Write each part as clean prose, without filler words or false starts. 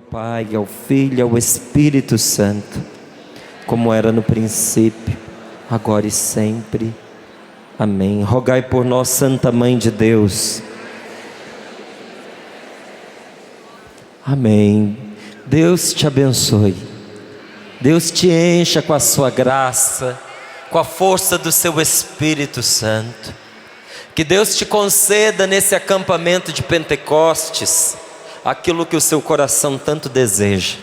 ao Pai, ao Filho e ao Espírito Santo, como era no princípio, agora e sempre. Amém. Rogai por nós, Santa Mãe de Deus. Amém. Deus te abençoe. Deus te encha com a sua graça, com a força do seu Espírito Santo. Que Deus te conceda nesse acampamento de Pentecostes aquilo que o seu coração tanto deseja.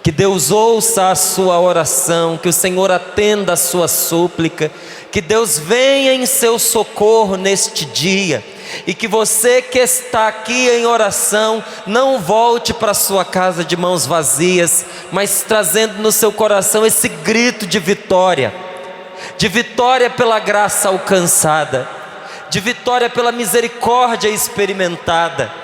Que Deus ouça a sua oração, que o Senhor atenda a sua súplica, que Deus venha em seu socorro neste dia, e que você que está aqui em oração não volte para sua casa de mãos vazias, mas trazendo no seu coração esse grito de vitória pela graça alcançada, de vitória pela misericórdia experimentada,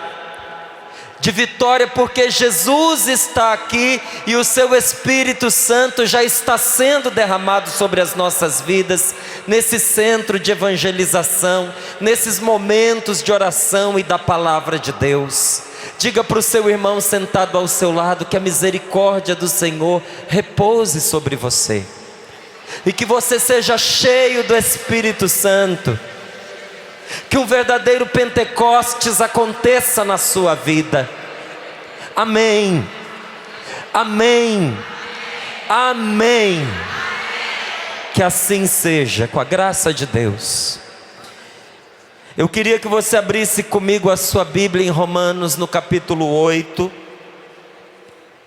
de vitória porque Jesus está aqui e o seu Espírito Santo já está sendo derramado sobre as nossas vidas, nesse centro de evangelização, nesses momentos de oração e da palavra de Deus. Diga para o seu irmão sentado ao seu lado que a misericórdia do Senhor repouse sobre você, e que você seja cheio do Espírito Santo, que um verdadeiro Pentecostes aconteça na sua vida. Amém, amém, amém. Que assim seja, com a graça de Deus. Eu queria que você abrisse comigo a sua Bíblia em Romanos, no capítulo 8,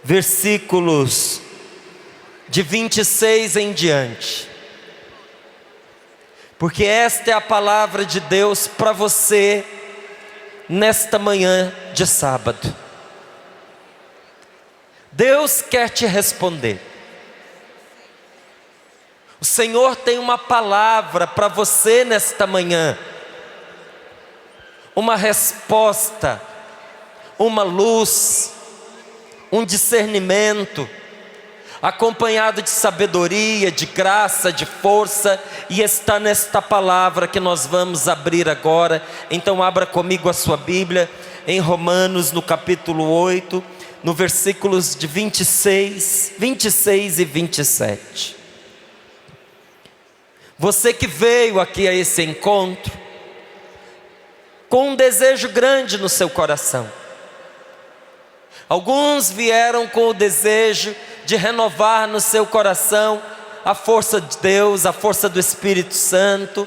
versículos de 26 em diante. Porque esta é a palavra de Deus para você nesta manhã de sábado. Deus quer te responder. O Senhor tem uma palavra para você nesta manhã, uma resposta, uma luz, um discernimento, acompanhado de sabedoria, de graça, de força, e está nesta palavra que nós vamos abrir agora. Então abra comigo a sua Bíblia em Romanos, no capítulo 8, no versículos de 26 e 27. Você que veio aqui a esse encontro com um desejo grande no seu coração. Alguns vieram com o desejo de renovar no seu coração a força de Deus, a força do Espírito Santo,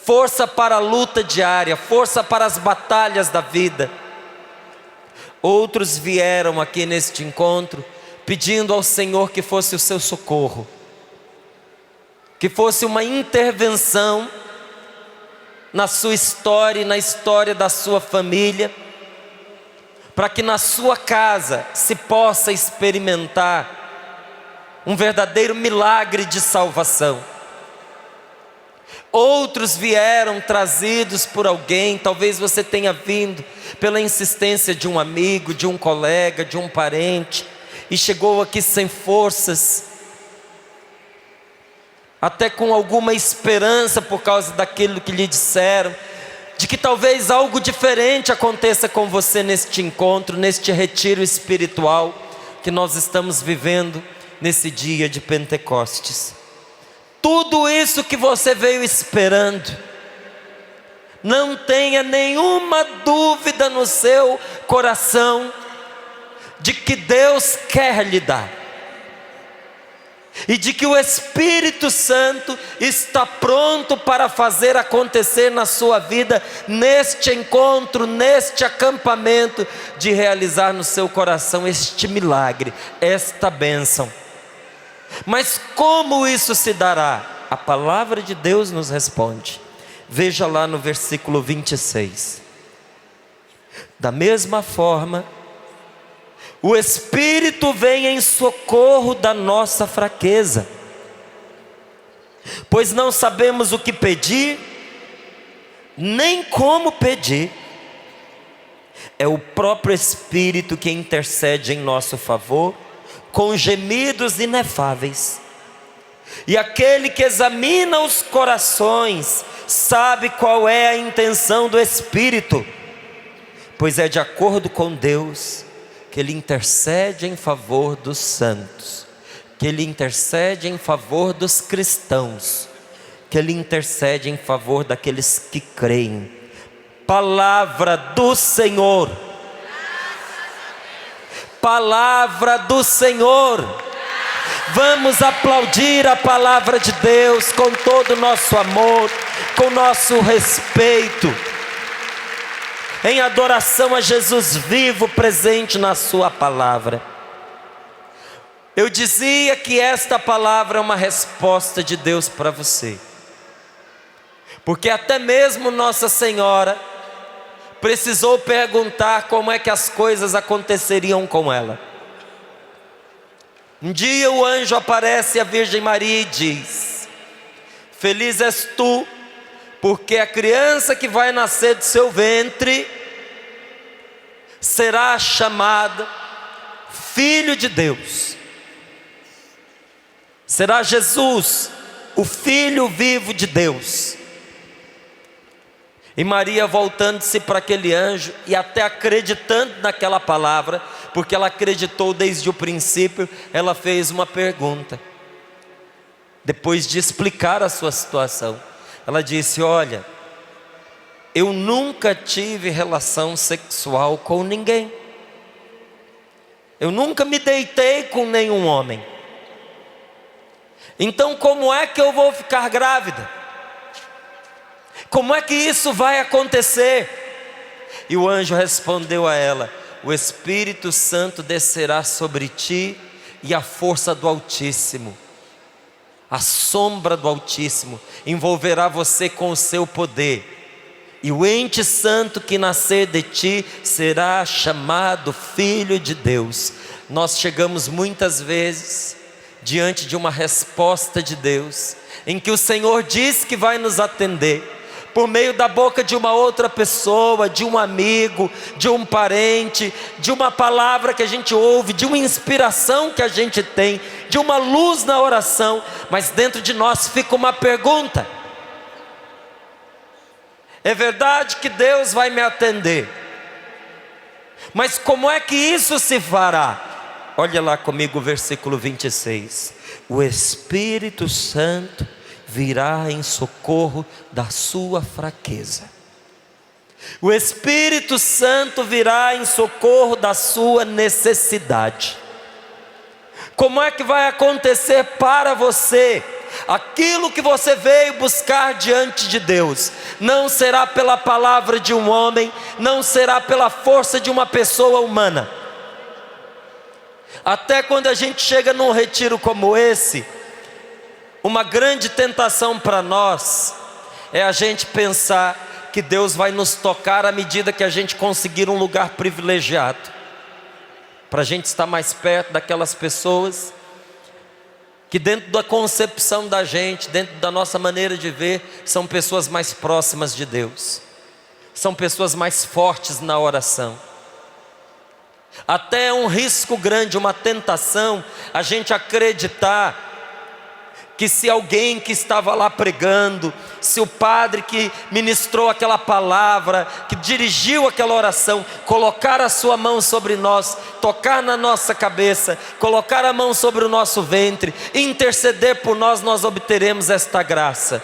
força para a luta diária, força para as batalhas da vida. Outros vieram aqui neste encontro pedindo ao Senhor que fosse o seu socorro, que fosse uma intervenção na sua história e na história da sua família, para que na sua casa se possa experimentar um verdadeiro milagre de salvação. Outros vieram trazidos por alguém, talvez você tenha vindo pela insistência de um amigo, de um colega, de um parente, e chegou aqui sem forças, até com alguma esperança por causa daquilo que lhe disseram, de que talvez algo diferente aconteça com você neste encontro, neste retiro espiritual que nós estamos vivendo nesse dia de Pentecostes. Tudo isso que você veio esperando, não tenha nenhuma dúvida no seu coração de que Deus quer lhe dar, e de que o Espírito Santo está pronto para fazer acontecer na sua vida, neste encontro, neste acampamento, de realizar no seu coração este milagre, esta bênção. Mas como isso se dará? A palavra de Deus nos responde. Veja lá no versículo 26. Da mesma forma, o Espírito vem em socorro da nossa fraqueza, pois não sabemos o que pedir, nem como pedir. É o próprio Espírito que intercede em nosso favor, com gemidos inefáveis. E aquele que examina os corações sabe qual é a intenção do Espírito, pois é de acordo com Deus que Ele intercede em favor dos santos, que Ele intercede em favor dos cristãos, que Ele intercede em favor daqueles que creem. Palavra do Senhor. Palavra do Senhor. Vamos aplaudir a palavra de Deus com todo o nosso amor, com nosso respeito, em adoração a Jesus vivo, presente na sua palavra. Eu dizia que esta palavra é uma resposta de Deus para você, porque até mesmo Nossa Senhora precisou perguntar como é que as coisas aconteceriam com ela. Um dia o anjo aparece à Virgem Maria e diz: feliz és tu, porque a criança que vai nascer do seu ventre será chamada Filho de Deus. Será Jesus, o Filho vivo de Deus. E Maria, voltando-se para aquele anjo e até acreditando naquela palavra, porque ela acreditou desde o princípio, ela fez uma pergunta. Depois de explicar a sua situação, ela disse: olha, eu nunca tive relação sexual com ninguém, eu nunca me deitei com nenhum homem, então como é que eu vou ficar grávida? Como é que isso vai acontecer? E o anjo respondeu a ela: o Espírito Santo descerá sobre ti, e a força do Altíssimo, a sombra do Altíssimo, envolverá você com o seu poder. E o ente santo que nascer de ti será chamado Filho de Deus. Nós chegamos muitas vezes diante de uma resposta de Deus, em que o Senhor diz que vai nos atender, por meio da boca de uma outra pessoa, de um amigo, de um parente, de uma palavra que a gente ouve, de uma inspiração que a gente tem, de uma luz na oração, mas dentro de nós fica uma pergunta: é verdade que Deus vai me atender, mas como é que isso se fará? Olha lá comigo o versículo 26. O Espírito Santo virá em socorro da sua fraqueza. O Espírito Santo virá em socorro da sua necessidade. Como é que vai acontecer para você aquilo que você veio buscar diante de Deus? Não será pela palavra de um homem, não será pela força de uma pessoa humana. Até quando a gente chega num retiro como esse, uma grande tentação para nós é a gente pensar que Deus vai nos tocar à medida que a gente conseguir um lugar privilegiado, para a gente estar mais perto daquelas pessoas que, dentro da concepção da gente, dentro da nossa maneira de ver, são pessoas mais próximas de Deus, são pessoas mais fortes na oração. Até é um risco grande, uma tentação, a gente acreditar que se alguém que estava lá pregando, se o padre que ministrou aquela palavra, que dirigiu aquela oração, colocar a sua mão sobre nós, tocar na nossa cabeça, colocar a mão sobre o nosso ventre, interceder por nós, nós obteremos esta graça.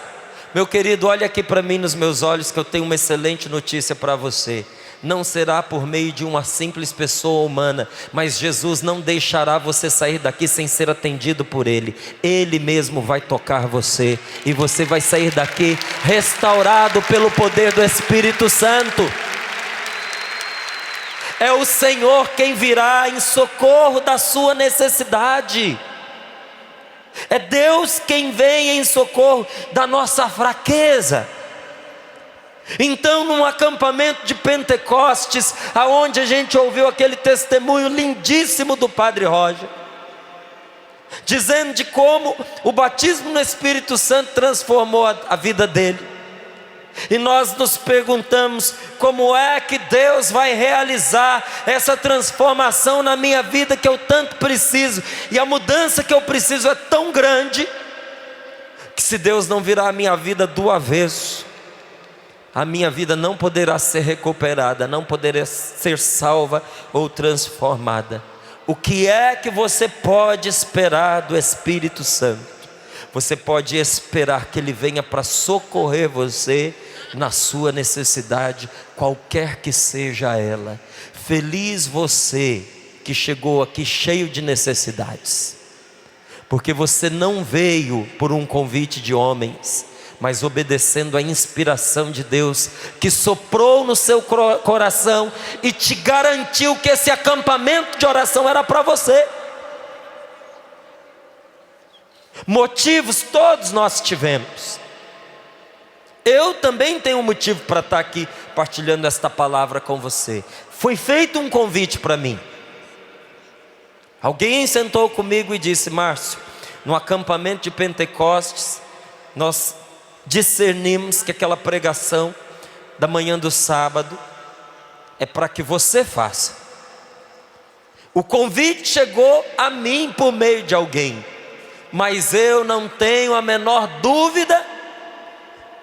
Meu querido, olha aqui para mim nos meus olhos, que eu tenho uma excelente notícia para você. Não será por meio de uma simples pessoa humana, mas Jesus não deixará você sair daqui sem ser atendido por Ele. Ele mesmo vai tocar você, e você vai sair daqui restaurado pelo poder do Espírito Santo. É o Senhor quem virá em socorro da sua necessidade. É Deus quem vem em socorro da nossa fraqueza. Então, num acampamento de Pentecostes, aonde a gente ouviu aquele testemunho lindíssimo do Padre Roger, dizendo de como o batismo no Espírito Santo transformou a vida dele, e nós nos perguntamos: como é que Deus vai realizar essa transformação na minha vida que eu tanto preciso? E a mudança que eu preciso é tão grande, que se Deus não virar a minha vida do avesso, a minha vida não poderá ser recuperada, não poderá ser salva ou transformada. O que é que você pode esperar do Espírito Santo? Você pode esperar que Ele venha para socorrer você na sua necessidade, qualquer que seja ela. Feliz você que chegou aqui cheio de necessidades, porque você não veio por um convite de homens, mas obedecendo à inspiração de Deus, que soprou no seu coração e te garantiu que esse acampamento de oração era para você. Motivos todos nós tivemos. Eu também tenho um motivo para estar aqui partilhando esta palavra com você. Foi feito um convite para mim. Alguém sentou comigo e disse: Márcio, no acampamento de Pentecostes, nós discernimos que aquela pregação da manhã do sábado é para que você faça. O convite chegou a mim por meio de alguém, mas eu não tenho a menor dúvida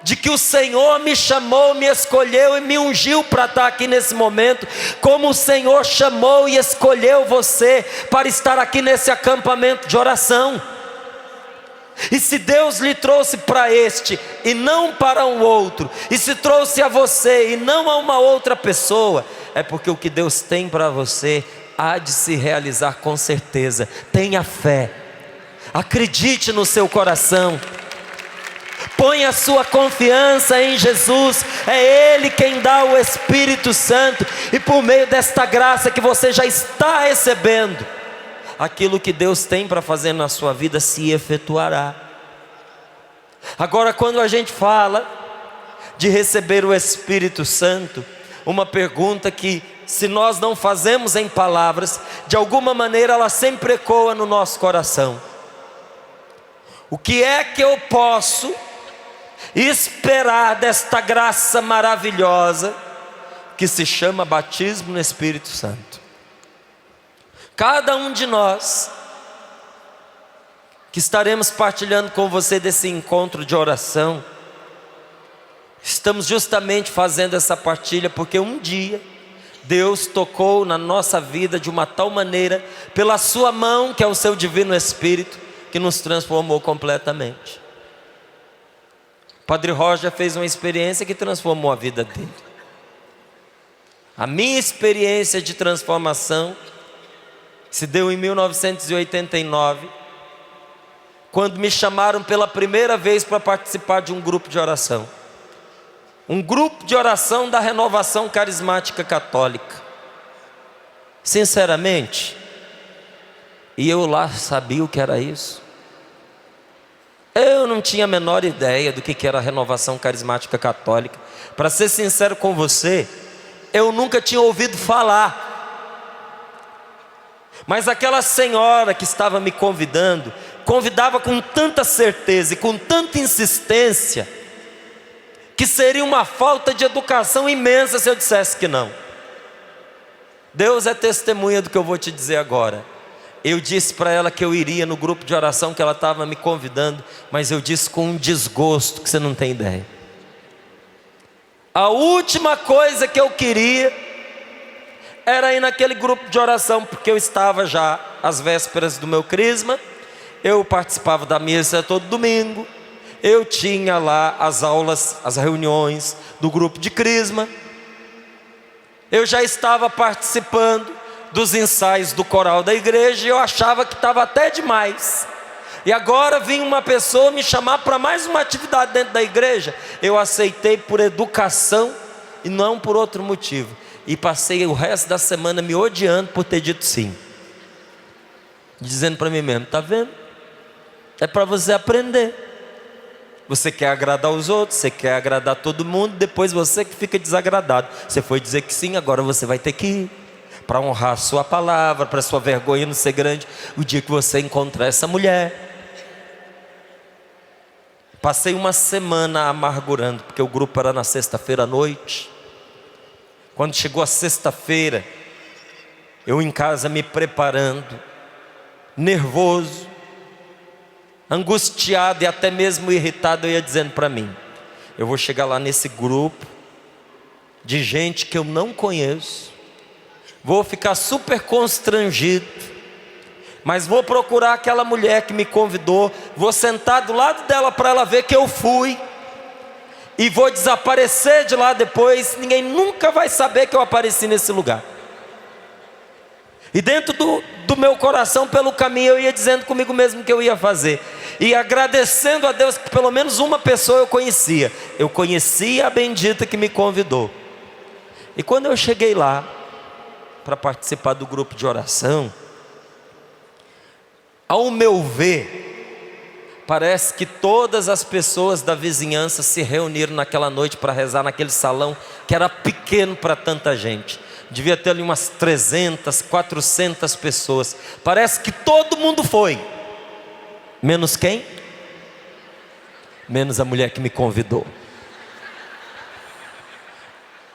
de que o Senhor me chamou, me escolheu e me ungiu para estar aqui nesse momento, como o Senhor chamou e escolheu você para estar aqui nesse acampamento de oração. E se Deus lhe trouxe para este e não para um outro, e se trouxe a você e não a uma outra pessoa, é porque o que Deus tem para você há de se realizar com certeza. Tenha fé, acredite no seu coração, põe a sua confiança em Jesus. É Ele quem dá o Espírito Santo, e por meio desta graça que você já está recebendo, aquilo que Deus tem para fazer na sua vida se efetuará. Agora, quando a gente fala de receber o Espírito Santo, uma pergunta que, se nós não fazemos em palavras, de alguma maneira ela sempre ecoa no nosso coração: o que é que eu posso esperar desta graça maravilhosa que se chama batismo no Espírito Santo? Cada um de nós que estaremos partilhando com você desse encontro de oração, estamos justamente fazendo essa partilha porque um dia Deus tocou na nossa vida de uma tal maneira, pela sua mão, que é o seu divino Espírito, que nos transformou completamente. Padre Roger fez uma experiência que transformou a vida dele. A minha experiência de transformação se deu em 1989, quando me chamaram pela primeira vez para participar de um grupo de oração. Um grupo de oração da Renovação Carismática Católica. Sinceramente, e eu lá sabia o que era isso. Eu não tinha a menor ideia do que era a Renovação Carismática Católica. Para ser sincero com você, eu nunca tinha ouvido falar. Mas aquela senhora que estava me convidando, convidava com tanta certeza e com tanta insistência, que seria uma falta de educação imensa se eu dissesse que não. Deus é testemunha do que eu vou te dizer agora. Eu disse para ela que eu iria no grupo de oração que ela estava me convidando, mas eu disse com um desgosto que você não tem ideia. A última coisa que eu queria era ir naquele grupo de oração, porque eu estava já às vésperas do meu crisma, eu participava da missa todo domingo, eu tinha lá as aulas, as reuniões do grupo de crisma, eu já estava participando dos ensaios do coral da igreja, e eu achava que estava até demais. E agora vinha uma pessoa me chamar para mais uma atividade dentro da igreja. Eu aceitei por educação e não por outro motivo. E passei o resto da semana me odiando por ter dito sim, dizendo para mim mesmo: tá vendo? É para você aprender. Você quer agradar os outros, você quer agradar todo mundo, depois você que fica desagradado. Você foi dizer que sim, agora você vai ter que ir, para honrar a sua palavra, para a sua vergonha não ser grande, o dia que você encontrar essa mulher. Passei uma semana amargurando, porque o grupo era na sexta-feira à noite. Quando chegou a sexta-feira, eu em casa me preparando, nervoso, angustiado e até mesmo irritado, eu ia dizendo para mim: eu vou chegar lá nesse grupo de gente que eu não conheço, vou ficar super constrangido, mas vou procurar aquela mulher que me convidou, vou sentar do lado dela para ela ver que eu fui, e vou desaparecer de lá depois. Ninguém nunca vai saber que eu apareci nesse lugar. E dentro do meu coração, pelo caminho, eu ia dizendo comigo mesmo que eu ia fazer, e agradecendo a Deus que pelo menos uma pessoa eu conhecia. Eu conhecia a bendita que me convidou. E quando eu cheguei lá para participar do grupo de oração, ao meu ver, parece que todas as pessoas da vizinhança se reuniram naquela noite para rezar naquele salão que era pequeno para tanta gente. Devia ter ali umas 300, 400 pessoas. Parece que todo mundo foi. Menos quem? Menos a mulher que me convidou.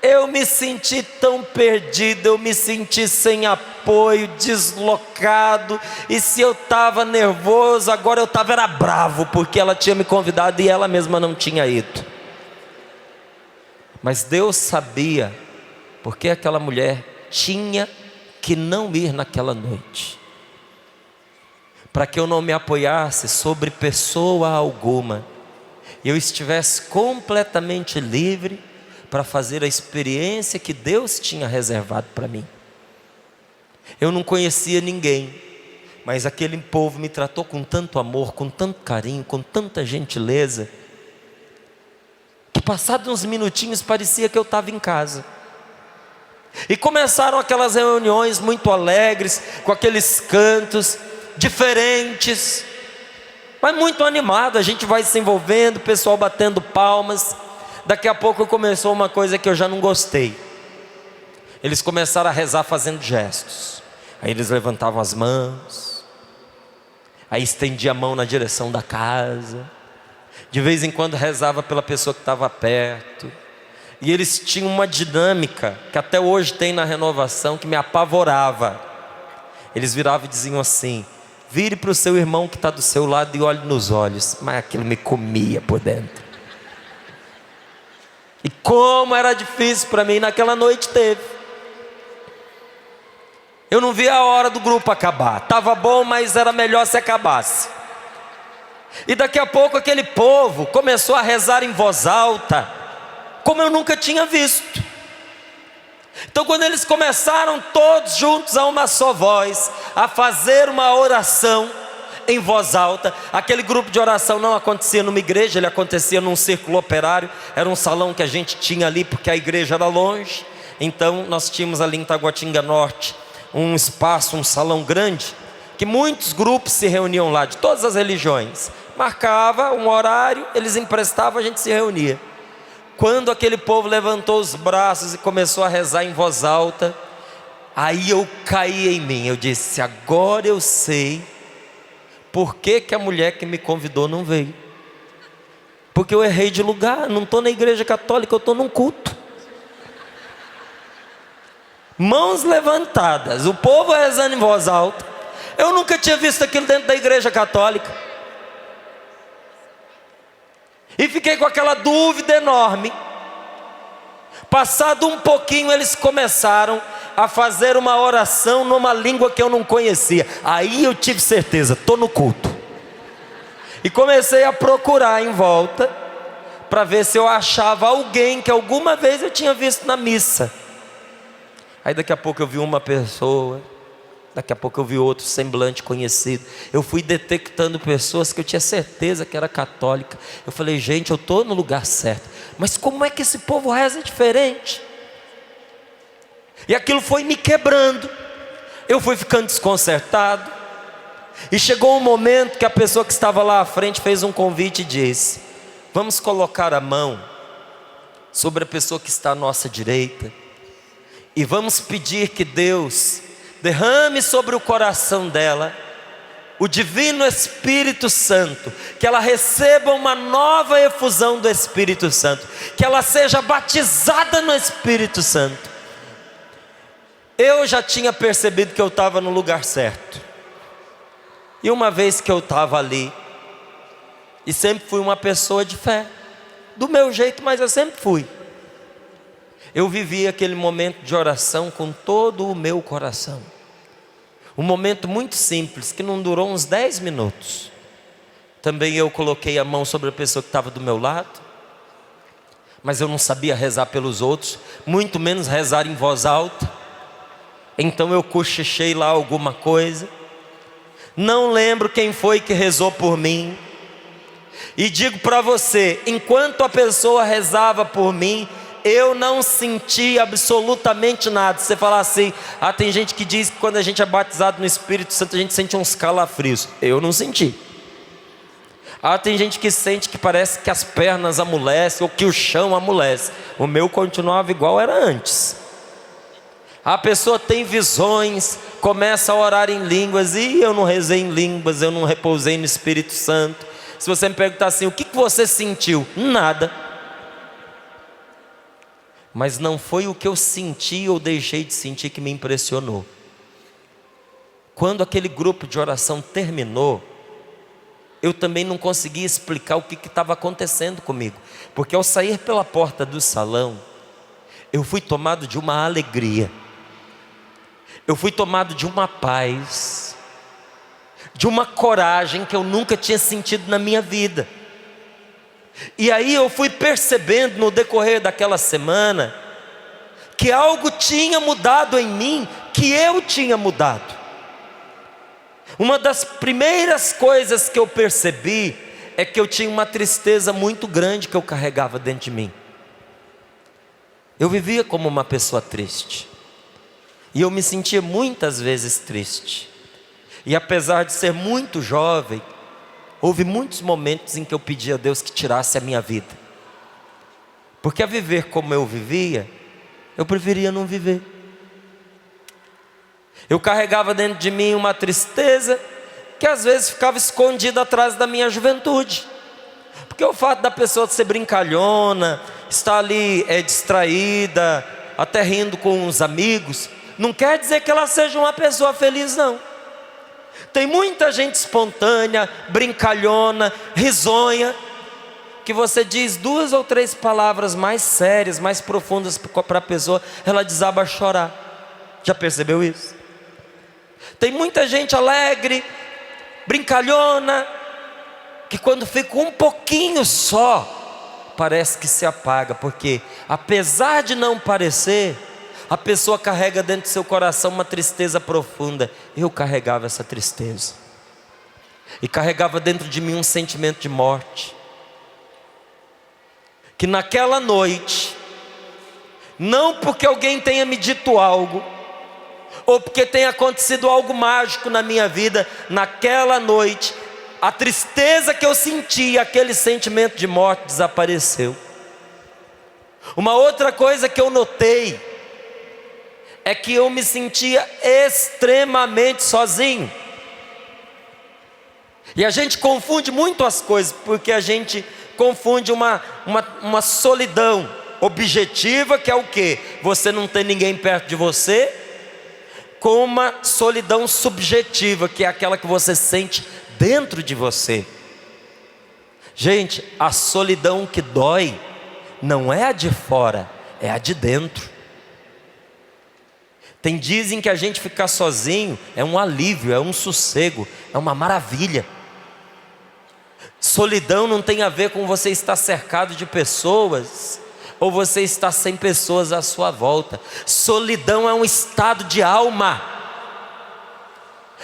Eu me senti tão perdido, eu me senti sem apoio, deslocado. E se eu estava nervoso, agora eu estava bravo, porque ela tinha me convidado e ela mesma não tinha ido. Mas Deus sabia, porque aquela mulher tinha que não ir naquela noite, para que eu não me apoiasse sobre pessoa alguma, e eu estivesse completamente livre para fazer a experiência que Deus tinha reservado para mim. Eu não conhecia ninguém, mas aquele povo me tratou com tanto amor, com tanto carinho, com tanta gentileza, que passados uns minutinhos parecia que eu estava em casa. E começaram aquelas reuniões muito alegres, com aqueles cantos diferentes, mas muito animado. A gente vai se envolvendo, o pessoal batendo palmas. Daqui a pouco começou uma coisa que eu já não gostei. Eles começaram a rezar fazendo gestos. Aí eles levantavam as mãos, aí estendia a mão na direção da casa, de vez em quando rezava pela pessoa que estava perto. E eles tinham uma dinâmica que até hoje tem na renovação, que me apavorava. Eles viravam e diziam assim: vire para o seu irmão que está do seu lado e olhe nos olhos. Mas aquilo me comia por dentro. E como era difícil para mim, naquela noite teve. Eu não via a hora do grupo acabar. Estava bom, mas era melhor se acabasse. E daqui a pouco aquele povo começou a rezar em voz alta, como eu nunca tinha visto. Então quando eles começaram todos juntos a uma só voz, a fazer uma oração em voz alta. Aquele grupo de oração não acontecia numa igreja, ele acontecia num círculo operário. Era um salão que a gente tinha ali, porque a igreja era longe. Então nós tínhamos ali em Taguatinga Norte um espaço, um salão grande, que muitos grupos se reuniam lá, de todas as religiões. Marcava um horário, eles emprestavam, a gente se reunia. Quando aquele povo levantou os braços e começou a rezar em voz alta, aí eu caí em mim. Eu disse: agora eu sei por que a mulher que me convidou não veio. Porque eu errei de lugar, não estou na igreja católica, eu estou num culto. Mãos levantadas, o povo rezando em voz alta. Eu nunca tinha visto aquilo dentro da igreja católica. E fiquei com aquela dúvida enorme. Passado um pouquinho, eles começaram a fazer uma oração numa língua que eu não conhecia. Aí eu tive certeza, estou no culto. E comecei a procurar em volta, para ver se eu achava alguém que alguma vez eu tinha visto na missa. Aí daqui a pouco eu vi uma pessoa, daqui a pouco eu vi outro semblante conhecido. Eu fui detectando pessoas que eu tinha certeza que era católica. Eu falei: gente, eu estou no lugar certo. Mas como é que esse povo reza diferente? E aquilo foi me quebrando. Eu fui ficando desconcertado. E chegou um momento que a pessoa que estava lá à frente fez um convite e disse: vamos colocar a mão sobre a pessoa que está à nossa direita, e vamos pedir que Deus derrame sobre o coração dela o divino Espírito Santo, que ela receba uma nova efusão do Espírito Santo, que ela seja batizada no Espírito Santo. Eu já tinha percebido que eu estava no lugar certo. E uma vez que eu estava ali, e sempre fui uma pessoa de fé, do meu jeito, mas eu sempre fui. Eu vivi aquele momento de oração com todo o meu coração. Um momento muito simples, que não durou uns 10 minutos. Também eu coloquei a mão sobre a pessoa que estava do meu lado, mas eu não sabia rezar pelos outros, muito menos rezar em voz alta. Então eu cochichei lá alguma coisa. Não lembro quem foi que rezou por mim. E digo para você, enquanto a pessoa rezava por mim, eu não senti absolutamente nada. Você fala assim, tem gente que diz que quando a gente é batizado no Espírito Santo, a gente sente uns calafrios. Eu não senti. Tem gente que sente que parece que as pernas amolecem, ou que o chão amolece. O meu continuava igual era antes. A pessoa tem visões, começa a orar em línguas, e eu não rezei em línguas, eu não repousei no Espírito Santo. Se você me perguntar assim, o que você sentiu? Nada. Mas não foi o que eu senti ou deixei de sentir que me impressionou. Quando aquele grupo de oração terminou, eu também não conseguia explicar o que estava acontecendo comigo. Porque ao sair pela porta do salão, eu fui tomado de uma alegria. Eu fui tomado de uma paz, de uma coragem que eu nunca tinha sentido na minha vida. E aí eu fui percebendo no decorrer daquela semana, que algo tinha mudado em mim, que eu tinha mudado. Uma das primeiras coisas que eu percebi, é que eu tinha uma tristeza muito grande que eu carregava dentro de mim. Eu vivia como uma pessoa triste. E eu me sentia muitas vezes triste. E apesar de ser muito jovem, houve muitos momentos em que eu pedi a Deus que tirasse a minha vida. Porque a viver como eu vivia, eu preferia não viver. Eu carregava dentro de mim uma tristeza que às vezes ficava escondida atrás da minha juventude. Porque o fato da pessoa ser brincalhona, estar ali distraída, até rindo com os amigos, não quer dizer que ela seja uma pessoa feliz, não. Tem muita gente espontânea, brincalhona, risonha, que você diz 2 ou 3 palavras mais sérias, mais profundas para a pessoa, ela desaba a chorar. Já percebeu isso? Tem muita gente alegre, brincalhona, que quando fica um pouquinho só, parece que se apaga, porque apesar de não parecer, a pessoa carrega dentro do seu coração uma tristeza profunda. Eu carregava essa tristeza, e carregava dentro de mim um sentimento de morte, que naquela noite, não porque alguém tenha me dito algo, ou porque tenha acontecido algo mágico na minha vida, naquela noite, a tristeza que eu sentia, aquele sentimento de morte desapareceu. Uma outra coisa que eu notei, é que eu me sentia extremamente sozinho. E a gente confunde muito as coisas, porque a gente confunde uma solidão objetiva, que é o quê? Você não tem ninguém perto de você, com uma solidão subjetiva, que é aquela que você sente dentro de você. Gente, a solidão que dói, não é a de fora, é a de dentro. Dizem que a gente ficar sozinho é um alívio, é um sossego, é uma maravilha. Solidão não tem a ver com você estar cercado de pessoas, ou você estar sem pessoas à sua volta. Solidão é um estado de alma.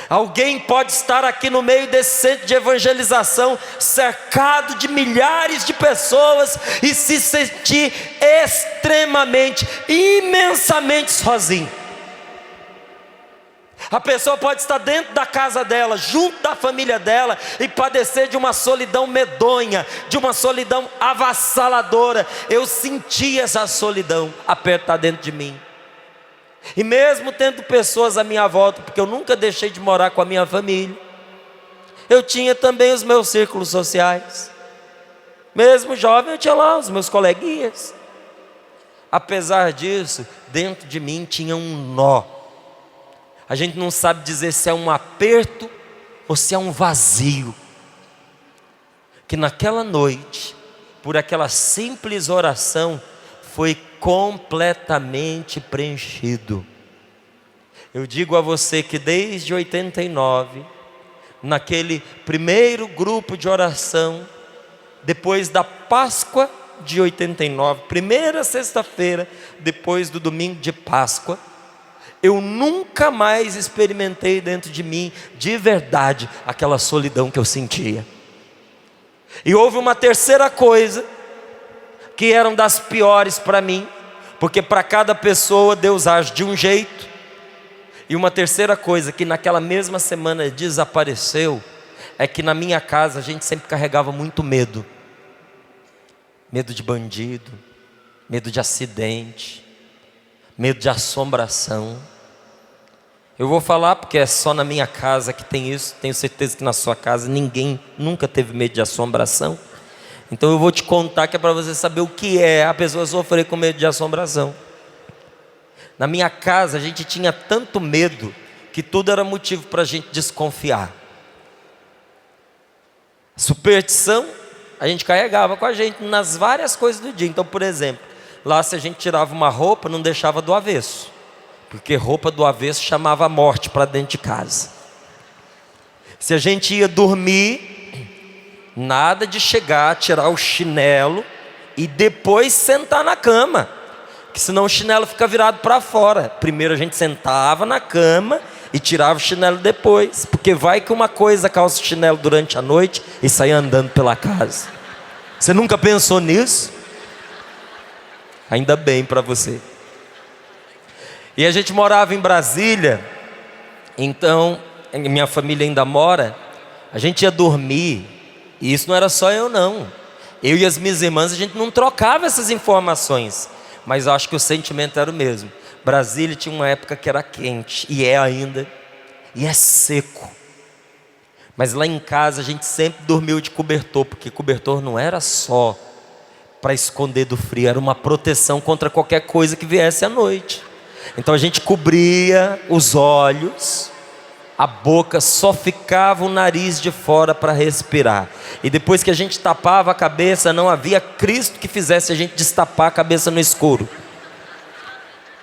Alguém pode estar aqui no meio desse centro de evangelização, cercado de milhares de pessoas, e se sentir extremamente, imensamente sozinho. A pessoa pode estar dentro da casa dela, junto da família dela, e padecer de uma solidão medonha, de uma solidão avassaladora. Eu senti essa solidão apertar dentro de mim. E mesmo tendo pessoas à minha volta, porque eu nunca deixei de morar com a minha família, eu tinha também os meus círculos sociais. Mesmo jovem, eu tinha lá os meus coleguinhas. Apesar disso, dentro de mim tinha um nó. A gente não sabe dizer se é um aperto ou se é um vazio. Que naquela noite, por aquela simples oração, foi completamente preenchido. Eu digo a você que desde 89, naquele primeiro grupo de oração, depois da Páscoa de 89, primeira sexta-feira, depois do domingo de Páscoa, eu nunca mais experimentei dentro de mim, de verdade, aquela solidão que eu sentia. E houve uma terceira coisa, que eram das piores para mim, porque para cada pessoa Deus age de um jeito. E uma terceira coisa que naquela mesma semana desapareceu, é que na minha casa a gente sempre carregava muito medo. Medo de bandido, medo de acidente, medo de assombração. Eu vou falar porque é só na minha casa que tem isso. Tenho certeza que na sua casa ninguém nunca teve medo de assombração. Então eu vou te contar que é para você saber o que é a pessoa sofrer com medo de assombração. Na minha casa a gente tinha tanto medo que tudo era motivo para a gente desconfiar. Superstição a gente carregava com a gente nas várias coisas do dia. Então, por exemplo, lá se a gente tirava uma roupa, não deixava do avesso, porque roupa do avesso chamava a morte para dentro de casa. Se a gente ia dormir, nada de chegar, tirar o chinelo e depois sentar na cama, que senão o chinelo fica virado para fora. Primeiro a gente sentava na cama e tirava o chinelo depois, porque vai que uma coisa calça o chinelo durante a noite e sai andando pela casa. Você nunca pensou nisso? Ainda bem para você. E a gente morava em Brasília, então minha família ainda mora. A gente ia dormir, e isso não era só eu não. Eu e as minhas irmãs, a gente não trocava essas informações, mas eu acho que o sentimento era o mesmo. Brasília tinha uma época que era quente, e é ainda, e é seco. Mas lá em casa a gente sempre dormiu de cobertor, porque cobertor não era só para esconder do frio, era uma proteção contra qualquer coisa que viesse à noite. Então a gente cobria os olhos, a boca, só ficava o nariz de fora para respirar. E depois que a gente tapava a cabeça, não havia Cristo que fizesse a gente destapar a cabeça no escuro.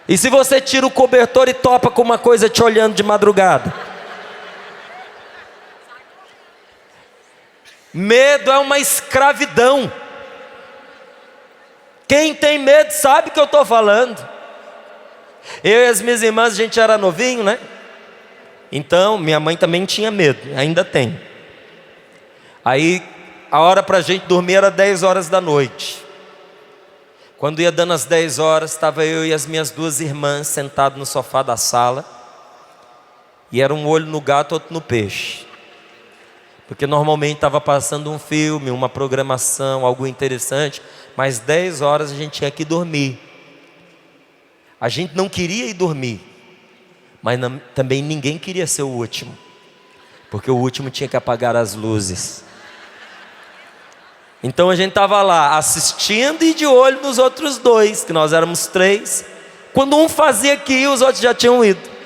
E se você tira o cobertor e topa com uma coisa te olhando de madrugada? Medo é uma escravidão. Quem tem medo sabe o que eu estou falando. Eu e as minhas irmãs, a gente era novinho, né? Então, minha mãe também tinha medo, ainda tem. Aí, a hora para a gente dormir era 10 horas da noite. Quando ia dando as 10 horas, estava eu e as minhas duas irmãs sentados no sofá da sala. E era um olho no gato, outro no peixe. Porque normalmente estava passando um filme, uma programação, algo interessante. Mas 10 horas a gente tinha que dormir. A gente não queria ir dormir, mas também ninguém queria ser o último, porque o último tinha que apagar as luzes. Então a gente estava lá assistindo e de olho nos outros dois, que nós éramos 3. Quando um fazia que ia, os outros já tinham ido.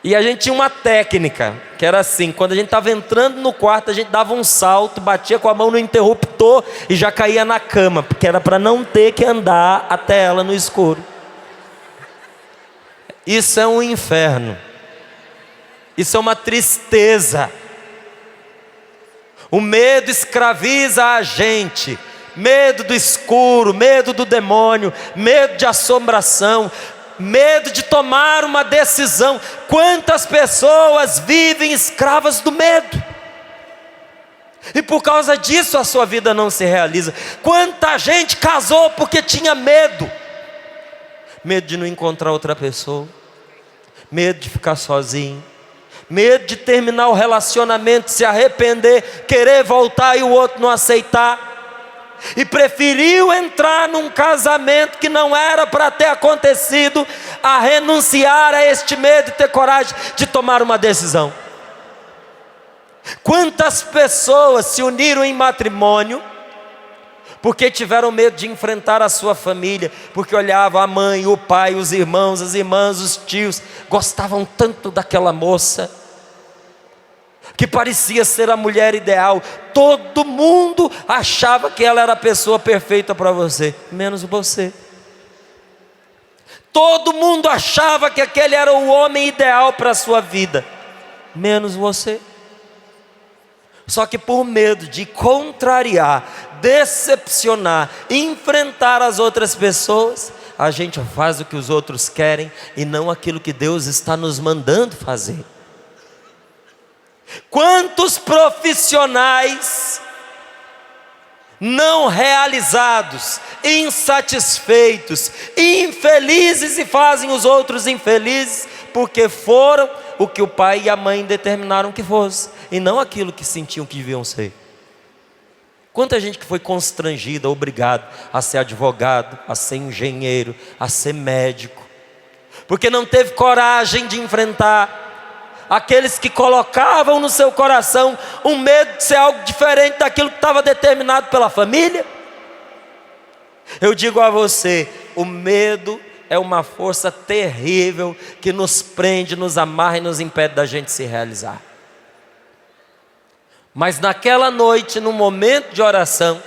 E a gente tinha uma técnica, que era assim: quando a gente estava entrando no quarto, a gente dava um salto, batia com a mão no interruptor e já caía na cama, porque era para não ter que andar até ela no escuro. Isso é um inferno. Isso é uma tristeza. O medo escraviza a gente. Medo do escuro, medo do demônio, medo de assombração, medo de tomar uma decisão. Quantas pessoas vivem escravas do medo? E por causa disso a sua vida não se realiza. Quanta gente casou porque tinha medo. Medo de não encontrar outra pessoa, medo de ficar sozinho, medo de terminar o relacionamento, se arrepender, querer voltar e o outro não aceitar. E preferiu entrar num casamento que não era para ter acontecido, a renunciar a este medo e ter coragem de tomar uma decisão. Quantas pessoas se uniram em matrimônio porque tiveram medo de enfrentar a sua família, porque olhavam a mãe, o pai, os irmãos, as irmãs, os tios, gostavam tanto daquela moça, que parecia ser a mulher ideal. Todo mundo achava que ela era a pessoa perfeita para você, menos você. Todo mundo achava que aquele era o homem ideal para a sua vida, menos você. Só que por medo de contrariar, decepcionar, enfrentar as outras pessoas, a gente faz o que os outros querem e não aquilo que Deus está nos mandando fazer. Quantos profissionais não realizados, insatisfeitos, infelizes e fazem os outros infelizes porque foram o que o pai e a mãe determinaram que fosse e não aquilo que sentiam que deviam ser. Quanta gente que foi constrangida, obrigado a ser advogado, a ser engenheiro, a ser médico, porque não teve coragem de enfrentar aqueles que colocavam no seu coração um medo de ser algo diferente daquilo que estava determinado pela família. Eu digo a você, o medo é uma força terrível que nos prende, nos amarra e nos impede da gente se realizar. Mas naquela noite, no momento de oração,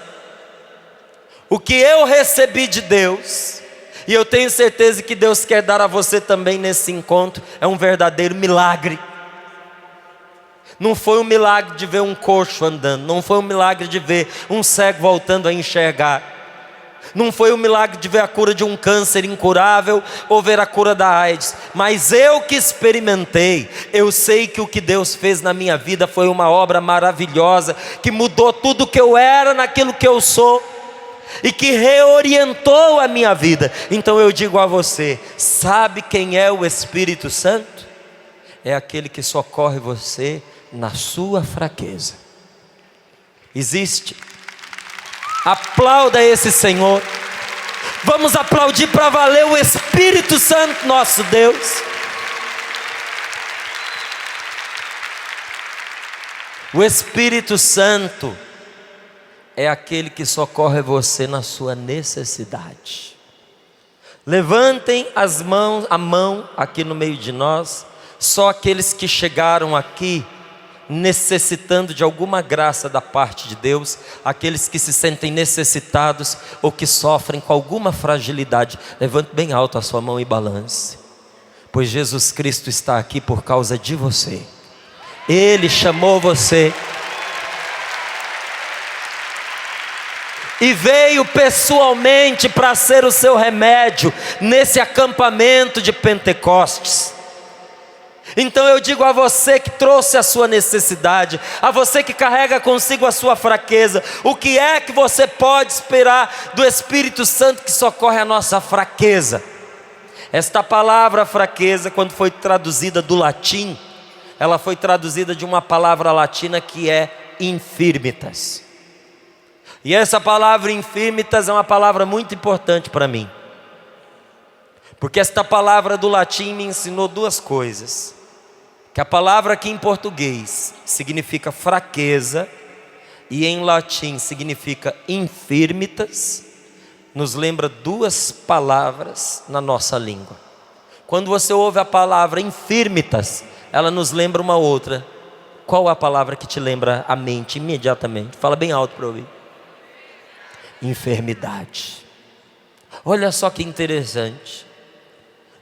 o que eu recebi de Deus, e eu tenho certeza que Deus quer dar a você também nesse encontro, é um verdadeiro milagre. Não foi um milagre de ver um coxo andando, não foi um milagre de ver um cego voltando a enxergar, não foi um milagre de ver a cura de um câncer incurável ou ver a cura da AIDS, mas eu que experimentei, eu sei que o que Deus fez na minha vida foi uma obra maravilhosa, que mudou tudo que eu era naquilo que eu sou e que reorientou a minha vida. Então eu digo a você, sabe quem é o Espírito Santo? É aquele que socorre você na sua fraqueza. Existe. Aplauda esse Senhor. Vamos aplaudir para valer o Espírito Santo, nosso Deus. O Espírito Santo é aquele que socorre você na sua necessidade. Levantem a mão aqui no meio de nós, só aqueles que chegaram aqui necessitando de alguma graça da parte de Deus, aqueles que se sentem necessitados ou que sofrem com alguma fragilidade. Levante bem alto a sua mão e balance, pois Jesus Cristo está aqui por causa de você. Ele chamou você e veio pessoalmente para ser o seu remédio nesse acampamento de Pentecostes. Então eu digo a você que trouxe a sua necessidade, a você que carrega consigo a sua fraqueza, o que é que você pode esperar do Espírito Santo que socorre a nossa fraqueza? Esta palavra fraqueza, quando foi traduzida do latim, ela foi traduzida de uma palavra latina que é infirmitas. E essa palavra infirmitas é uma palavra muito importante para mim, porque esta palavra do latim me ensinou duas coisas. Que a palavra aqui em português significa fraqueza e em latim significa infirmitas, nos lembra duas palavras na nossa língua. Quando você ouve a palavra infirmitas, ela nos lembra uma outra. Qual a palavra que te lembra a mente imediatamente? Fala bem alto para eu ouvir. Enfermidade. Olha só que interessante.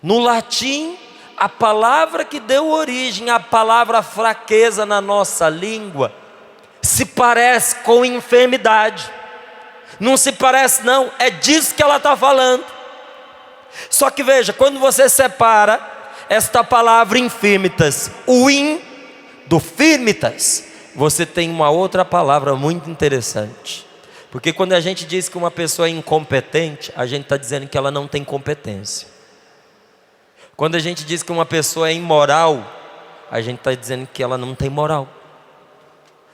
No latim, a palavra que deu origem à palavra fraqueza na nossa língua se parece com enfermidade. Não se parece não, é disso que ela está falando. Só que veja, quando você separa esta palavra infirmitas, o in do firmitas, você tem uma outra palavra muito interessante. Porque quando a gente diz que uma pessoa é incompetente, a gente está dizendo que ela não tem competência. Quando a gente diz que uma pessoa é imoral, a gente está dizendo que ela não tem moral.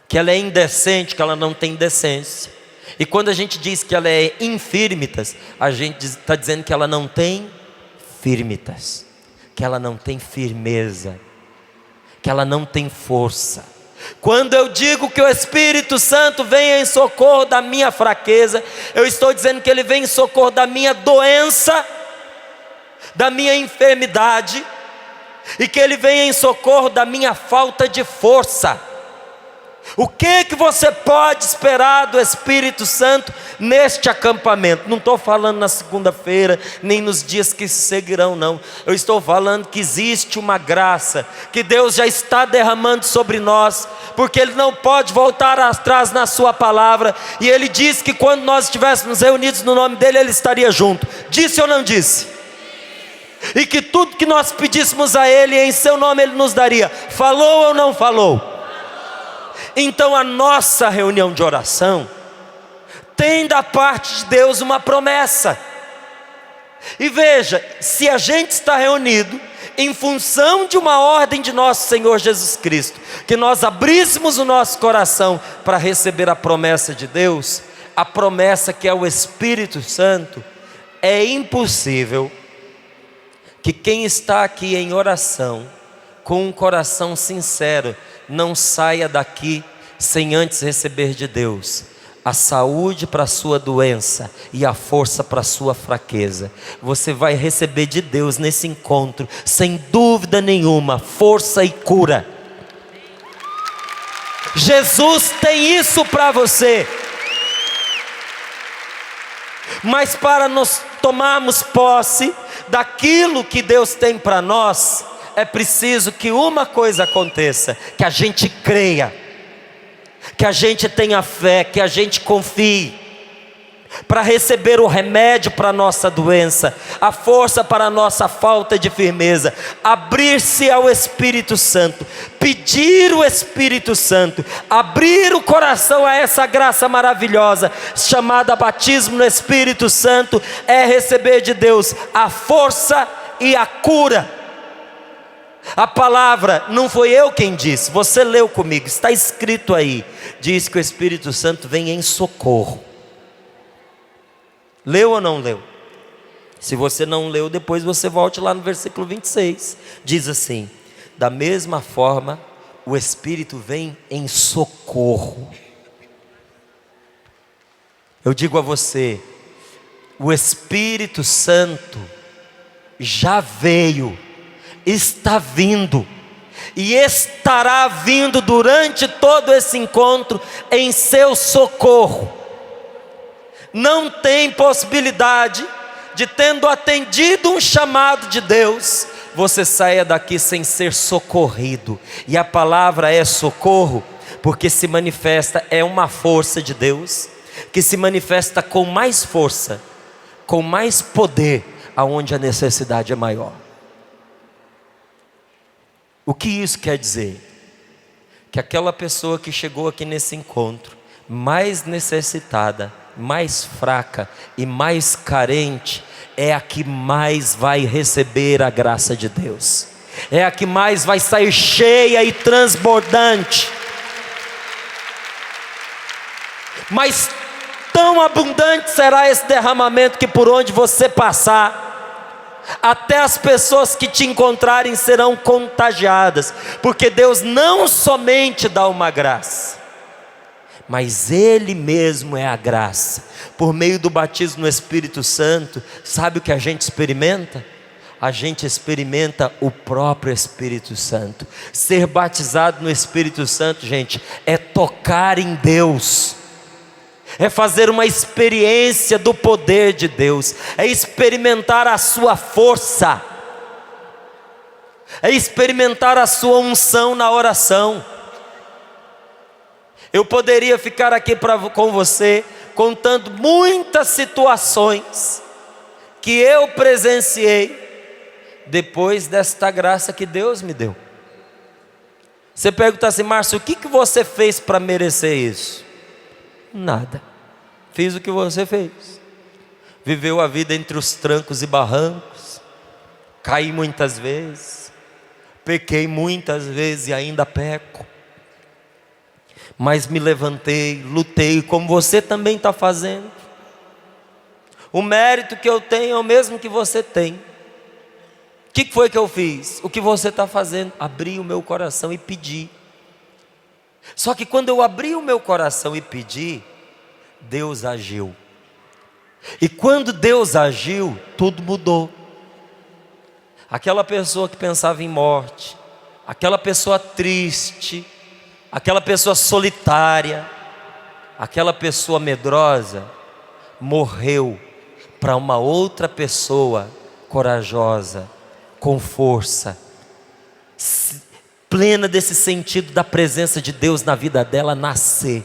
Que ela é indecente, que ela não tem decência. E quando a gente diz que ela é infirmitas, a gente está dizendo que ela não tem firmitas. Que ela não tem firmeza. Que ela não tem força. Quando eu digo que o Espírito Santo vem em socorro da minha fraqueza, eu estou dizendo que Ele vem em socorro da minha doença, da minha enfermidade, e que Ele vem em socorro da minha falta de força. O que você pode esperar do Espírito Santo neste acampamento? Não estou falando na segunda-feira, nem nos dias que se seguirão, não. Eu estou falando que existe uma graça, que Deus já está derramando sobre nós, porque Ele não pode voltar atrás na sua palavra, e Ele disse que quando nós estivéssemos reunidos no nome dEle, Ele estaria junto. Disse ou não disse? E que tudo que nós pedíssemos a Ele, em seu nome Ele nos daria. Falou ou não falou? Então a nossa reunião de oração tem da parte de Deus uma promessa. E veja, se a gente está reunido em função de uma ordem de nosso Senhor Jesus Cristo, que nós abríssemos o nosso coração para receber a promessa de Deus, a promessa que é o Espírito Santo, é impossível que quem está aqui em oração, com um coração sincero, não saia daqui sem antes receber de Deus a saúde para a sua doença e a força para a sua fraqueza. Você vai receber de Deus nesse encontro, sem dúvida nenhuma, força e cura. Jesus tem isso para você. Mas para nós tomarmos posse daquilo que Deus tem para nós, é preciso que uma coisa aconteça: que a gente creia, que a gente tenha fé, que a gente confie, para receber o remédio para a nossa doença, a força para a nossa falta de firmeza, abrir-se ao Espírito Santo, pedir o Espírito Santo, abrir o coração a essa graça maravilhosa, chamada batismo no Espírito Santo, é receber de Deus a força e a cura. A palavra, não foi eu quem disse, você leu comigo, está escrito aí, diz que o Espírito Santo vem em socorro. Leu ou não leu? Se você não leu, depois você volte lá no versículo 26, diz assim: da mesma forma, o Espírito vem em socorro. Eu digo a você, o Espírito Santo já veio, está vindo e estará vindo durante todo esse encontro em seu socorro. Não tem possibilidade de, tendo atendido um chamado de Deus, você saia daqui sem ser socorrido. E a palavra é socorro, porque se manifesta, é uma força de Deus, que se manifesta com mais força, com mais poder, aonde a necessidade é maior. O que isso quer dizer? Que aquela pessoa que chegou aqui nesse encontro, mais necessitada, mais fraca e mais carente, é a que mais vai receber a graça de Deus, é a que mais vai sair cheia e transbordante. Mas tão abundante será esse derramamento que por onde você passar, até as pessoas que te encontrarem serão contagiadas, porque Deus não somente dá uma graça, mas Ele mesmo é a graça. Por meio do batismo no Espírito Santo, sabe o que a gente experimenta? A gente experimenta o próprio Espírito Santo. Ser batizado no Espírito Santo, gente, é tocar em Deus, é fazer uma experiência do poder de Deus, é experimentar a sua força, é experimentar a sua unção na oração. Eu poderia ficar aqui com você contando muitas situações que eu presenciei depois desta graça que Deus me deu. Você pergunta assim: Márcio, o que você fez para merecer isso? Nada. Fiz o que você fez. Viveu a vida entre os trancos e barrancos, caí muitas vezes, pequei muitas vezes e ainda peco, mas me levantei, lutei, como você também está fazendo. O mérito que eu tenho é o mesmo que você tem. O que foi que eu fiz? O que você está fazendo? Abri o meu coração e pedi. Só que quando eu abri o meu coração e pedi, Deus agiu. E quando Deus agiu, tudo mudou. Aquela pessoa que pensava em morte, aquela pessoa triste, aquela pessoa solitária, aquela pessoa medrosa, morreu para uma outra pessoa corajosa, com força, plena desse sentido da presença de Deus na vida dela, nascer.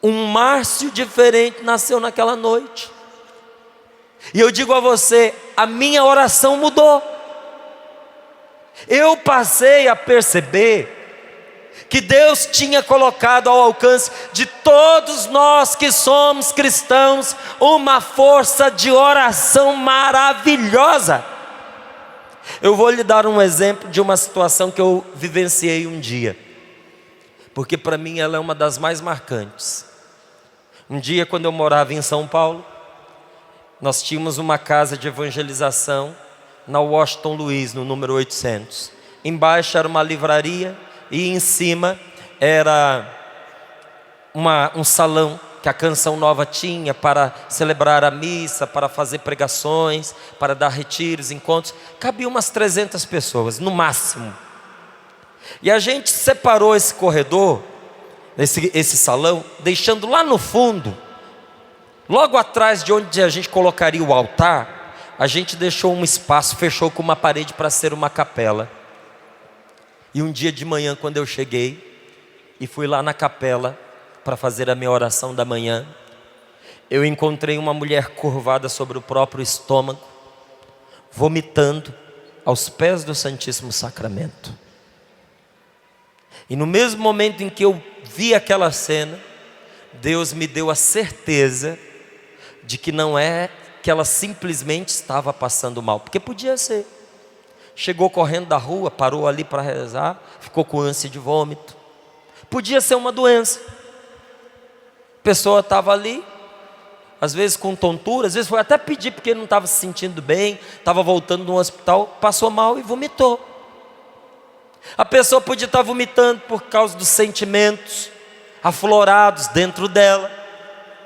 Um Márcio diferente nasceu naquela noite. E eu digo a você, a minha oração mudou. Eu passei a perceber que Deus tinha colocado ao alcance de todos nós que somos cristãos uma força de oração maravilhosa. Eu vou lhe dar um exemplo de uma situação que eu vivenciei um dia, porque para mim ela é uma das mais marcantes. Um dia, quando eu morava em São Paulo, nós tínhamos uma casa de evangelização na Washington Luiz, no número 800. Embaixo era uma livraria e em cima era um salão que a Canção Nova tinha para celebrar a missa, para fazer pregações, para dar retiros, encontros. Cabia umas 300 pessoas, no máximo. E a gente separou esse corredor, esse salão, deixando lá no fundo, logo atrás de onde a gente colocaria o altar, a gente deixou um espaço, fechou com uma parede para ser uma capela. E um dia de manhã, quando eu cheguei e fui lá na capela para fazer a minha oração da manhã, eu encontrei uma mulher curvada sobre o próprio estômago, vomitando aos pés do Santíssimo Sacramento. E no mesmo momento em que eu vi aquela cena, Deus me deu a certeza de que não é que ela simplesmente estava passando mal, porque podia ser. Chegou correndo da rua, parou ali para rezar, ficou com ânsia de vômito. Podia ser uma doença. A pessoa estava ali, às vezes com tontura, às vezes foi até pedir porque não estava se sentindo bem, estava voltando de um hospital, passou mal e vomitou. A pessoa podia estar vomitando por causa dos sentimentos aflorados dentro dela.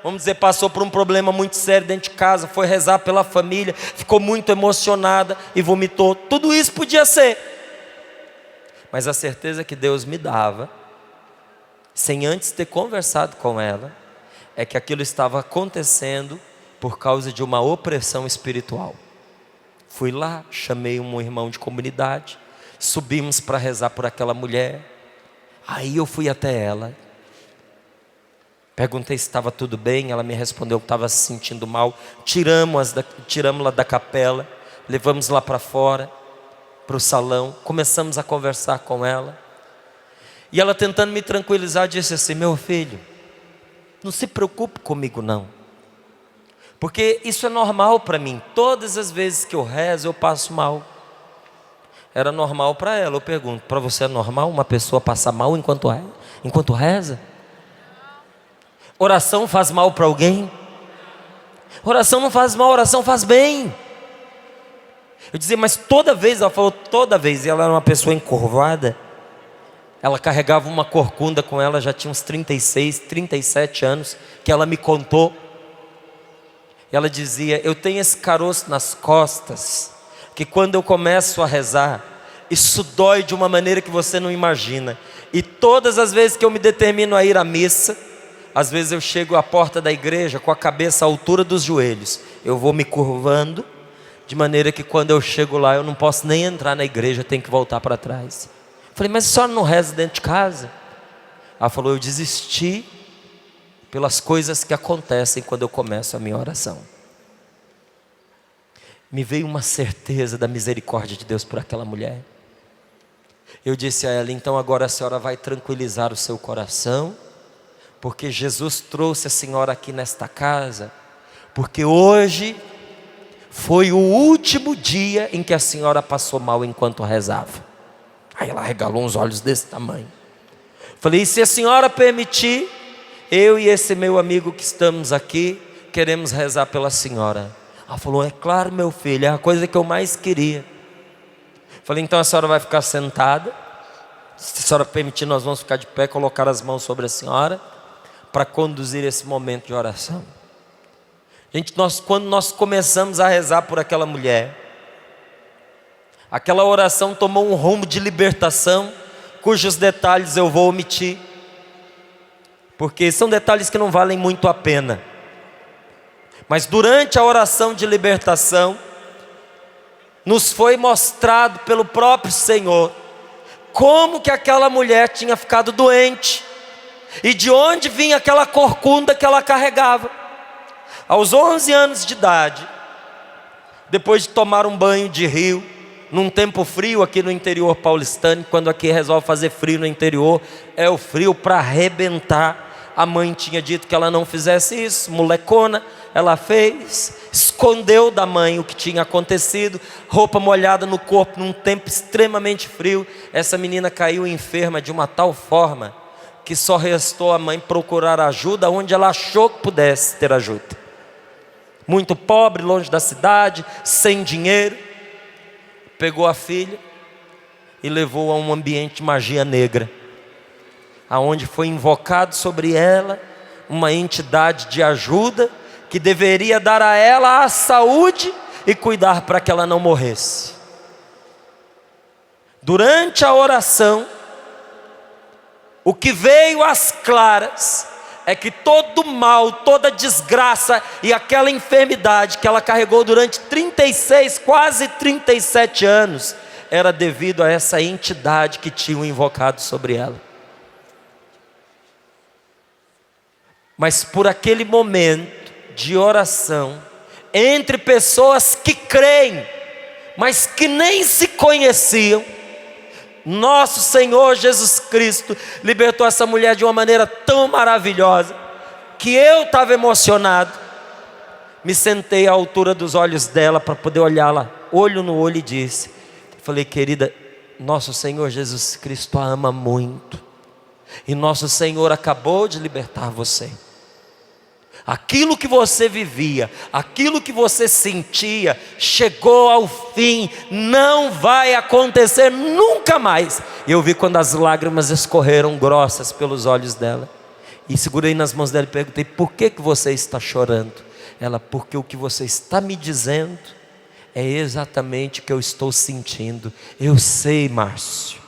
Vamos dizer, passou por um problema muito sério dentro de casa, foi rezar pela família, ficou muito emocionada e vomitou. Tudo isso podia ser. Mas a certeza que Deus me dava, sem antes ter conversado com ela, é que aquilo estava acontecendo por causa de uma opressão espiritual. Fui lá, chamei um irmão de comunidade, subimos para rezar por aquela mulher. Aí eu fui até ela, perguntei se estava tudo bem, ela me respondeu que estava se sentindo mal. Tiramos-la da capela, levamos lá para fora, para o salão, começamos a conversar com ela. E ela, tentando me tranquilizar, disse assim: meu filho, não se preocupe comigo não, porque isso é normal para mim, todas as vezes que eu rezo eu passo mal. Era normal para ela. Eu pergunto, para você é normal uma pessoa passar mal enquanto reza? Oração faz mal para alguém? Oração não faz mal, oração faz bem. Eu dizia, mas toda vez, ela falou toda vez, e ela era uma pessoa encurvada, ela carregava uma corcunda com ela, já tinha uns 36, 37 anos, que ela me contou. E ela dizia, eu tenho esse caroço nas costas, que quando eu começo a rezar, isso dói de uma maneira que você não imagina. E todas as vezes que eu me determino a ir à missa, às vezes eu chego à porta da igreja com a cabeça à altura dos joelhos, eu vou me curvando, de maneira que quando eu chego lá, eu não posso nem entrar na igreja, eu tenho que voltar para trás. Falei, mas a senhora não reza dentro de casa? Ela falou, eu desisti pelas coisas que acontecem quando eu começo a minha oração. Me veio uma certeza da misericórdia de Deus por aquela mulher. Eu disse a ela, então agora a senhora vai tranquilizar o seu coração, porque Jesus trouxe a senhora aqui nesta casa, porque hoje foi o último dia em que a senhora passou mal enquanto rezava. Aí ela regalou uns olhos desse tamanho. Falei, se a senhora permitir, eu e esse meu amigo que estamos aqui, queremos rezar pela senhora. Ela falou, é claro meu filho, é a coisa que eu mais queria. Falei, então a senhora vai ficar sentada, se a senhora permitir nós vamos ficar de pé, colocar as mãos sobre a senhora, para conduzir esse momento de oração. Gente, quando nós começamos a rezar por aquela mulher, aquela oração tomou um rumo de libertação cujos detalhes eu vou omitir, porque são detalhes que não valem muito a pena. Mas durante a oração de libertação, nos foi mostrado pelo próprio Senhor como que aquela mulher tinha ficado doente e de onde vinha aquela corcunda que ela carregava. Aos 11 anos de idade, depois de tomar um banho de rio, num tempo frio aqui no interior paulistano, quando aqui resolve fazer frio no interior, é o frio para arrebentar. A mãe tinha dito que ela não fizesse isso, molecona, ela fez, escondeu da mãe o que tinha acontecido, roupa molhada no corpo, num tempo extremamente frio. Essa menina caiu enferma de uma tal forma, que só restou a mãe procurar ajuda onde ela achou que pudesse ter ajuda. Muito pobre, longe da cidade, sem dinheiro, pegou a filha e levou a um ambiente de magia negra, aonde foi invocado sobre ela uma entidade de ajuda, que deveria dar a ela a saúde e cuidar para que ela não morresse. Durante a oração, o que veio às claras é que todo mal, toda desgraça e aquela enfermidade que ela carregou durante 36, quase 37 anos, era devido a essa entidade que tinham invocado sobre ela. Mas por aquele momento de oração, entre pessoas que creem, mas que nem se conheciam, nosso Senhor Jesus Cristo libertou essa mulher de uma maneira tão maravilhosa, que eu estava emocionado. Me sentei à altura dos olhos dela para poder olhá-la olho no olho e disse, falei: querida, nosso Senhor Jesus Cristo a ama muito, e nosso Senhor acabou de libertar você. Aquilo que você vivia, aquilo que você sentia, chegou ao fim, não vai acontecer nunca mais. E eu vi quando as lágrimas escorreram grossas pelos olhos dela, e segurei nas mãos dela e perguntei: por que você está chorando? Ela: porque o que você está me dizendo é exatamente o que eu estou sentindo. Eu sei, Márcio,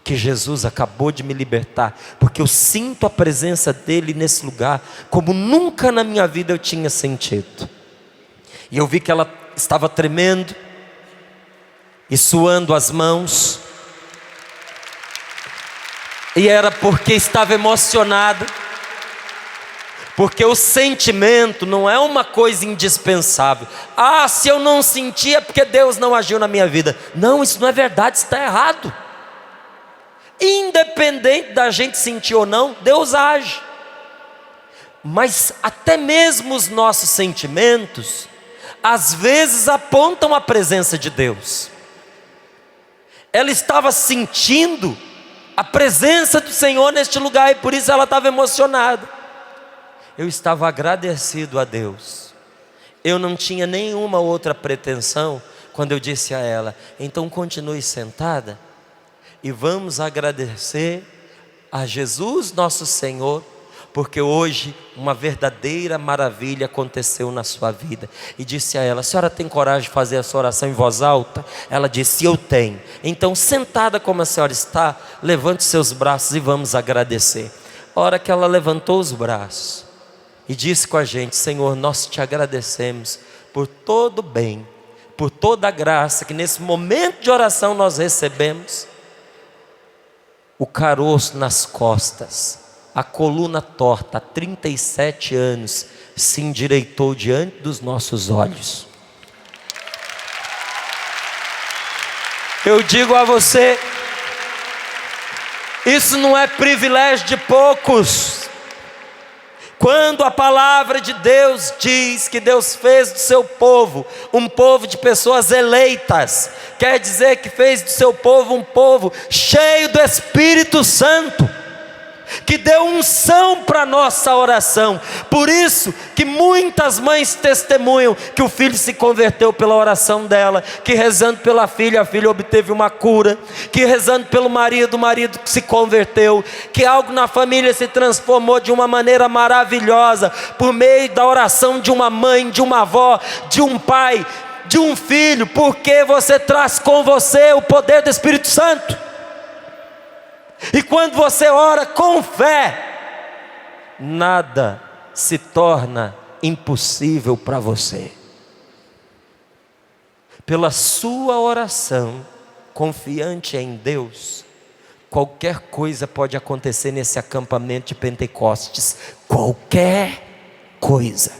que Jesus acabou de me libertar, porque eu sinto a presença dele nesse lugar como nunca na minha vida eu tinha sentido. E eu vi que ela estava tremendo e suando as mãos, e era porque estava emocionada, porque o sentimento não é uma coisa indispensável. Ah, se eu não senti é porque Deus não agiu na minha vida. Não, isso não é verdade, isso está errado. Independente da gente sentir ou não, Deus age. Mas até mesmo os nossos sentimentos, às vezes apontam a presença de Deus. Ela estava sentindo a presença do Senhor neste lugar, e por isso ela estava emocionada. Eu estava agradecido a Deus. Eu não tinha nenhuma outra pretensão quando eu disse a ela: então continue sentada e vamos agradecer a Jesus nosso Senhor, porque hoje uma verdadeira maravilha aconteceu na sua vida. E disse a ela: a senhora tem coragem de fazer essa oração em voz alta? Ela disse: eu tenho. Então, sentada como a senhora está, levante seus braços e vamos agradecer. A hora que ela levantou os braços e disse com a gente: Senhor, nós te agradecemos por todo o bem, por toda a graça que nesse momento de oração nós recebemos. O caroço nas costas, a coluna torta, há 37 anos, se endireitou diante dos nossos olhos. Eu digo a você, isso não é privilégio de poucos. Quando a palavra de Deus diz que Deus fez do seu povo um povo de pessoas eleitas, quer dizer que fez do seu povo um povo cheio do Espírito Santo, que deu unção para a nossa oração. Por isso que muitas mães testemunham que o filho se converteu pela oração dela, que rezando pela filha, a filha obteve uma cura, que rezando pelo marido, o marido se converteu, que algo na família se transformou de uma maneira maravilhosa, por meio da oração de uma mãe, de uma avó, de um pai, de um filho, porque você traz com você o poder do Espírito Santo. E quando você ora com fé, nada se torna impossível para você. Pela sua oração, confiante em Deus, qualquer coisa pode acontecer nesse acampamento de Pentecostes. Qualquer coisa.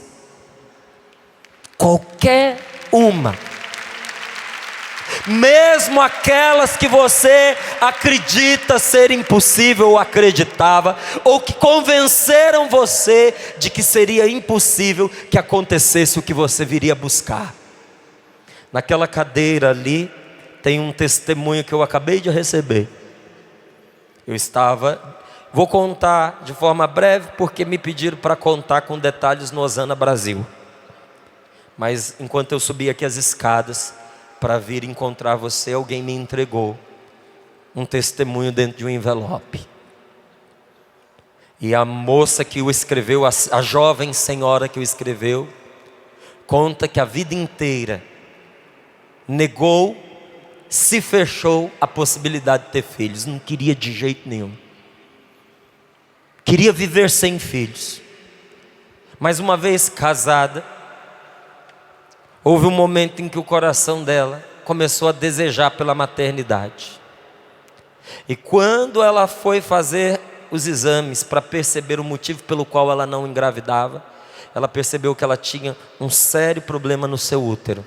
Qualquer uma. Mesmo aquelas que você acredita ser impossível ou acreditava, ou que convenceram você de que seria impossível que acontecesse o que você viria buscar. Naquela cadeira ali, tem um testemunho que eu acabei de receber. Vou contar de forma breve, porque me pediram para contar com detalhes no Osana Brasil. Mas enquanto eu subia aqui as escadas, para vir encontrar você, alguém me entregou um testemunho dentro de um envelope. E a moça que o escreveu, a jovem senhora que o escreveu, conta que a vida inteira negou, se fechou a possibilidade de ter filhos. Não queria de jeito nenhum. Queria viver sem filhos. Mas uma vez casada, houve um momento em que o coração dela começou a desejar pela maternidade. E quando ela foi fazer os exames para perceber o motivo pelo qual ela não engravidava, ela percebeu que ela tinha um sério problema no seu útero,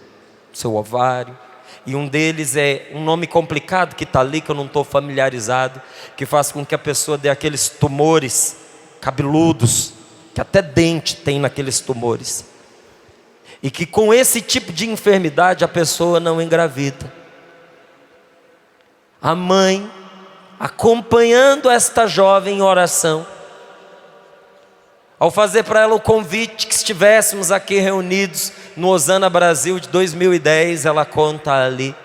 no seu ovário. E um deles é um nome complicado que está ali, que eu não estou familiarizado, que faz com que a pessoa dê aqueles tumores cabeludos, que até dente tem naqueles tumores. E que com esse tipo de enfermidade a pessoa não engravida. A mãe, acompanhando esta jovem em oração, ao fazer para ela o convite que estivéssemos aqui reunidos no Osana Brasil de 2010, ela conta ali,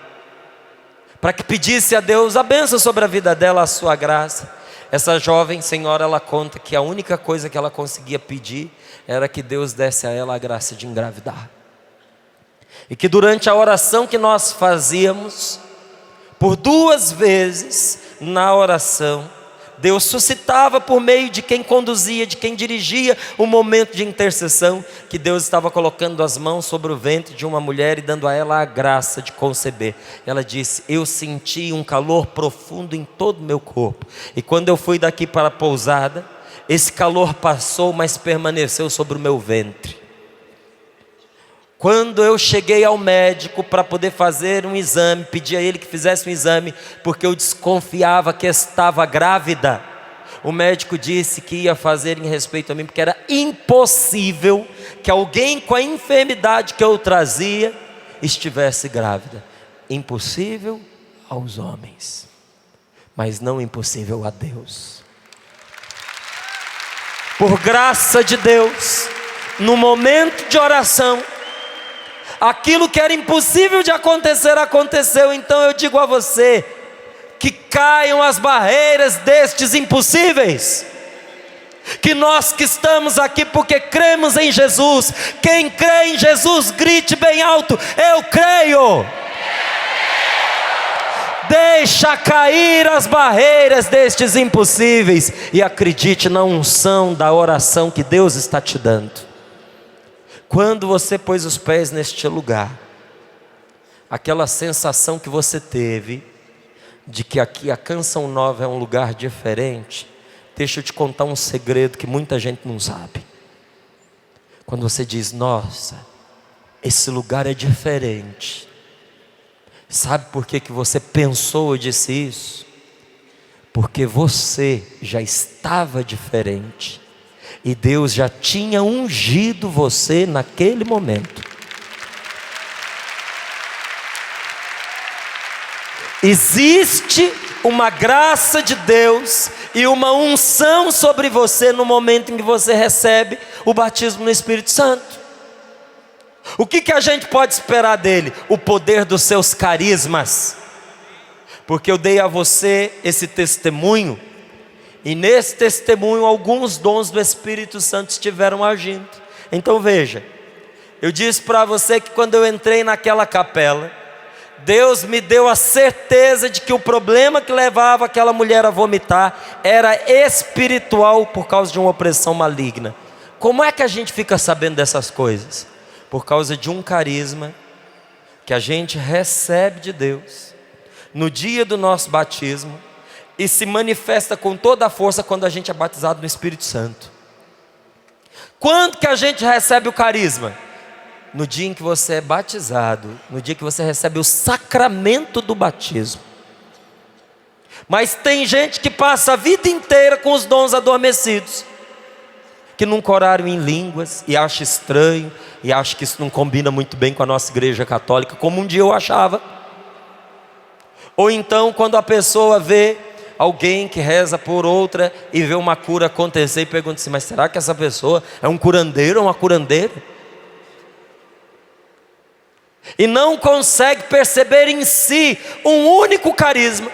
para que pedisse a Deus a bênção sobre a vida dela, a sua graça. Essa jovem senhora, ela conta que a única coisa que ela conseguia pedir era que Deus desse a ela a graça de engravidar. E que durante a oração que nós fazíamos, por 2 vezes na oração, Deus suscitava por meio de quem conduzia, de quem dirigia o momento de intercessão, que Deus estava colocando as mãos sobre o ventre de uma mulher e dando a ela a graça de conceber. Ela disse: eu senti um calor profundo em todo o meu corpo. E quando eu fui daqui para a pousada, esse calor passou, mas permaneceu sobre o meu ventre. Quando eu cheguei ao médico para poder fazer um exame, pedi a ele que fizesse um exame, porque eu desconfiava que estava grávida. O médico disse que ia fazer em respeito a mim, porque era impossível que alguém com a enfermidade que eu trazia estivesse grávida. Impossível aos homens, mas não impossível a Deus. Por graça de Deus, no momento de oração, aquilo que era impossível de acontecer, aconteceu. Então eu digo a você, que caiam as barreiras destes impossíveis. Que nós que estamos aqui porque cremos em Jesus, quem crê em Jesus, grite bem alto: eu creio. Deixa cair as barreiras destes impossíveis e acredite na unção da oração que Deus está te dando. Quando você pôs os pés neste lugar, aquela sensação que você teve de que aqui a Canção Nova é um lugar diferente, deixa eu te contar um segredo que muita gente não sabe. Quando você diz: nossa, esse lugar é diferente, sabe por que você pensou e disse isso? Porque você já estava diferente. E Deus já tinha ungido você naquele momento. Existe uma graça de Deus e uma unção sobre você no momento em que você recebe o batismo no Espírito Santo. O que a gente pode esperar dele? O poder dos seus carismas. Porque eu dei a você esse testemunho, e nesse testemunho alguns dons do Espírito Santo estiveram agindo. Então veja, eu disse para você que quando eu entrei naquela capela, Deus me deu a certeza de que o problema que levava aquela mulher a vomitar era espiritual por causa de uma opressão maligna. Como é que a gente fica sabendo dessas coisas? Por causa de um carisma que a gente recebe de Deus no dia do nosso batismo e se manifesta com toda a força quando a gente é batizado no Espírito Santo. Quando que a gente recebe o carisma? No dia em que você é batizado, no dia que você recebe o sacramento do batismo. Mas tem gente que passa a vida inteira com os dons adormecidos, que nunca oraram em línguas e acha estranho, e acha que isso não combina muito bem com a nossa igreja católica, como um dia eu achava. Ou então quando a pessoa vê alguém que reza por outra e vê uma cura acontecer e pergunta assim, mas será que essa pessoa é um curandeiro ou uma curandeira? E não consegue perceber em si um único carisma.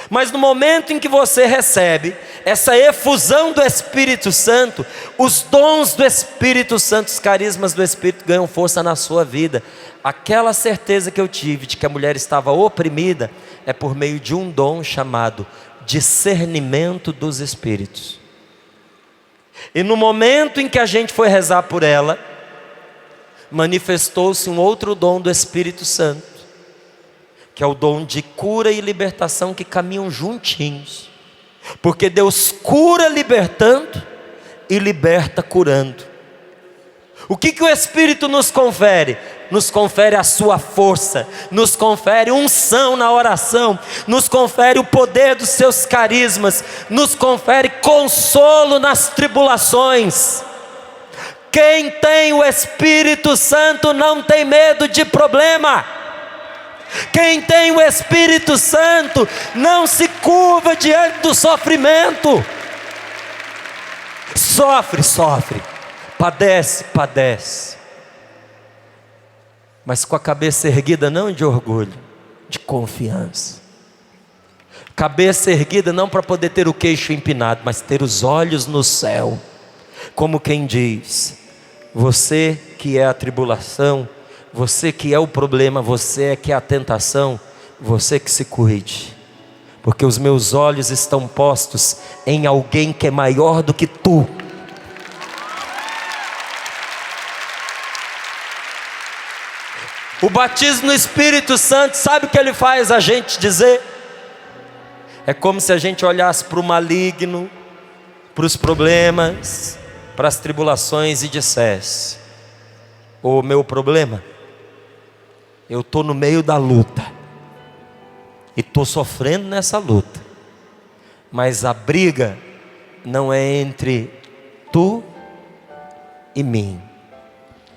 Mas no momento em que você recebe essa efusão do Espírito Santo, os dons do Espírito Santo, os carismas do Espírito ganham força na sua vida. Aquela certeza que eu tive de que a mulher estava oprimida é por meio de um dom chamado discernimento dos Espíritos. E no momento em que a gente foi rezar por ela, manifestou-se um outro dom do Espírito Santo, que é o dom de cura e libertação, que caminham juntinhos, porque Deus cura libertando e liberta curando. O que o Espírito nos confere? Nos confere a sua força, nos confere unção na oração, nos confere o poder dos seus carismas, nos confere consolo nas tribulações. Quem tem o Espírito Santo não tem medo de problema. Quem tem o Espírito Santo não se curva diante do sofrimento. Sofre, padece, mas com a cabeça erguida, não de orgulho, de confiança. Cabeça erguida não para poder ter o queixo empinado, mas ter os olhos no céu, como quem diz, você que é a tribulação, você que é o problema, você que é a tentação, você que se cuide, porque os meus olhos estão postos em alguém que é maior do que tu. O batismo no Espírito Santo, sabe o que ele faz a gente dizer? É como se a gente olhasse para o maligno, para os problemas, para as tribulações e dissesse: o meu problema, eu estou no meio da luta, e estou sofrendo nessa luta, mas a briga não é entre tu e mim,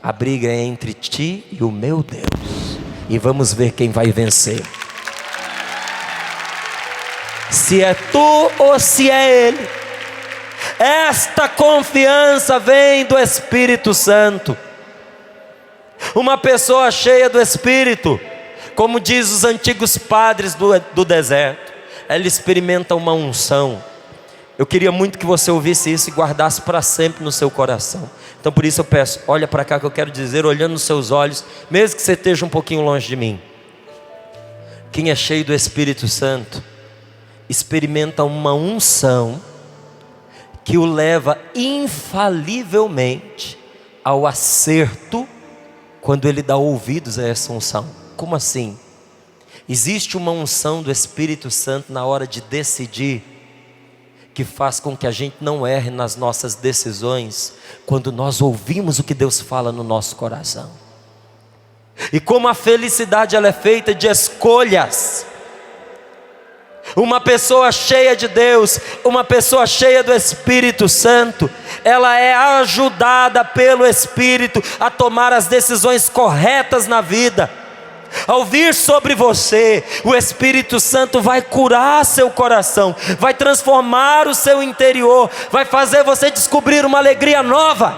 a briga é entre ti e o meu Deus, e vamos ver quem vai vencer, se é tu ou se é Ele. Esta confiança vem do Espírito Santo. Uma pessoa cheia do Espírito, como diz os antigos padres do deserto, ela experimenta uma unção. Eu queria muito que você ouvisse isso e guardasse para sempre no seu coração. Então por isso eu peço, olha para cá que eu quero dizer, olhando nos seus olhos, mesmo que você esteja um pouquinho longe de mim. Quem é cheio do Espírito Santo, experimenta uma unção que o leva infalivelmente ao acerto, quando ele dá ouvidos a essa unção. Como assim? Existe uma unção do Espírito Santo na hora de decidir, que faz com que a gente não erre nas nossas decisões, quando nós ouvimos o que Deus fala no nosso coração. E como a felicidade ela é feita de escolhas. Uma pessoa cheia de Deus, uma pessoa cheia do Espírito Santo, ela é ajudada pelo Espírito a tomar as decisões corretas na vida. Ao vir sobre você, o Espírito Santo vai curar seu coração, vai transformar o seu interior, vai fazer você descobrir uma alegria nova.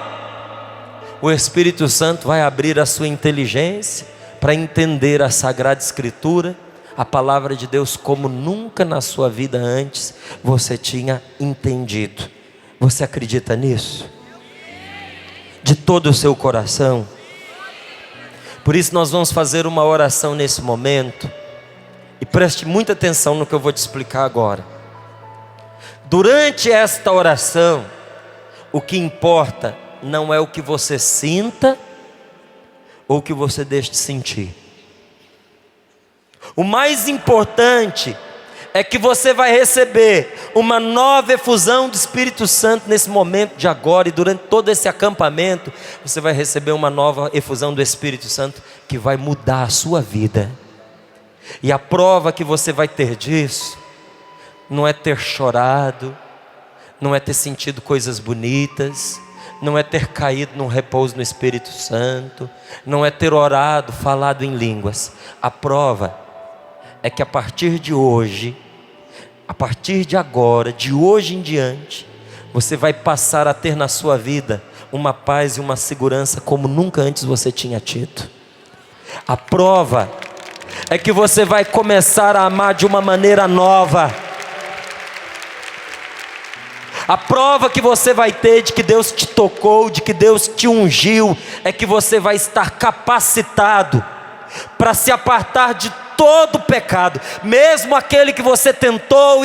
O Espírito Santo vai abrir a sua inteligência para entender a Sagrada Escritura, a palavra de Deus, como nunca na sua vida antes você tinha entendido. Você acredita nisso? De todo o seu coração? Por isso nós vamos fazer uma oração nesse momento. E preste muita atenção no que eu vou te explicar agora. Durante esta oração, o que importa não é o que você sinta ou o que você deixe de sentir. O mais importante é que você vai receber uma nova efusão do Espírito Santo nesse momento de agora, e durante todo esse acampamento você vai receber uma nova efusão do Espírito Santo que vai mudar a sua vida. E a prova que você vai ter disso não é ter chorado, não é ter sentido coisas bonitas, não é ter caído num repouso no Espírito Santo, não é ter orado, falado em línguas. A prova é que a partir de hoje, a partir de agora, de hoje em diante, você vai passar a ter na sua vida uma paz e uma segurança como nunca antes você tinha tido. A prova é que você vai começar a amar de uma maneira nova. A prova que você vai ter de que Deus te tocou, de que Deus te ungiu, é que você vai estar capacitado para se apartar de todo pecado, mesmo aquele que você tentou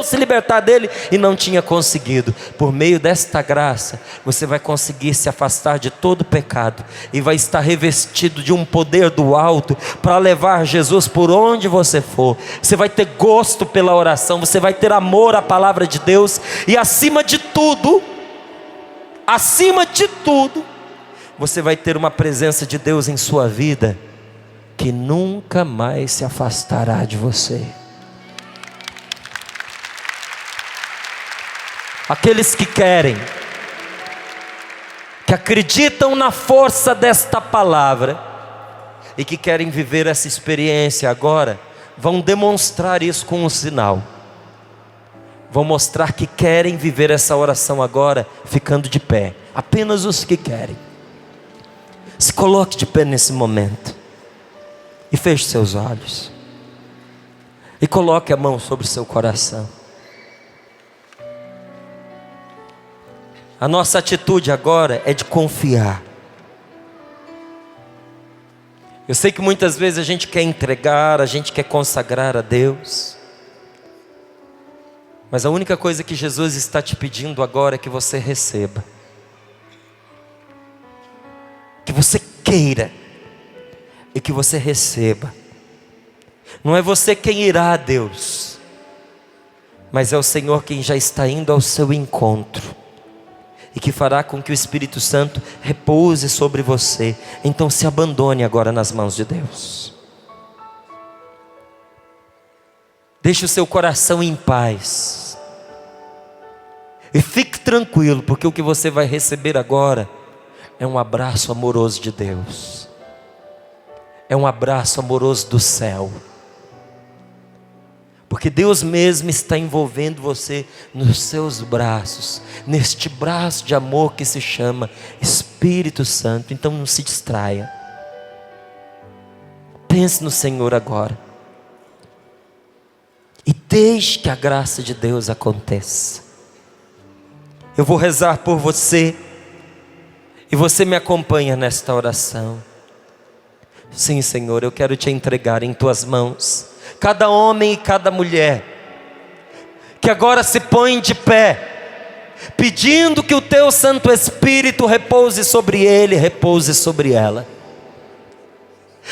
se libertar dele e não tinha conseguido. Por meio desta graça, você vai conseguir se afastar de todo pecado e vai estar revestido de um poder do alto para levar Jesus por onde você for. Você vai ter gosto pela oração, você vai ter amor à palavra de Deus, e acima de tudo, você vai ter uma presença de Deus em sua vida que nunca mais se afastará de você. Aqueles que querem, que acreditam na força desta palavra e que querem viver essa experiência agora, vão demonstrar isso com um sinal. Vão mostrar que querem viver essa oração agora, ficando de pé. Apenas os que querem. Se coloque de pé nesse momento. E feche seus olhos. E coloque a mão sobre o seu coração. A nossa atitude agora é de confiar. Eu sei que muitas vezes a gente quer entregar, a gente quer consagrar a Deus. Mas a única coisa que Jesus está te pedindo agora é que você receba. Que você queira. E que você receba. Não é você quem irá a Deus, mas é o Senhor quem já está indo ao seu encontro, e que fará com que o Espírito Santo repouse sobre você. Então se abandone agora nas mãos de Deus. Deixe o seu coração em paz. E fique tranquilo, porque o que você vai receber agora é um abraço amoroso de Deus. É um abraço amoroso do céu. Porque Deus mesmo está envolvendo você nos seus braços, neste braço de amor que se chama Espírito Santo. Então não se distraia. Pense no Senhor agora. E deixe que a graça de Deus aconteça. Eu vou rezar por você, e você me acompanha nesta oração. Sim, Senhor, eu quero te entregar em tuas mãos cada homem e cada mulher que agora se põe de pé, pedindo que o teu Santo Espírito repouse sobre ele, repouse sobre ela.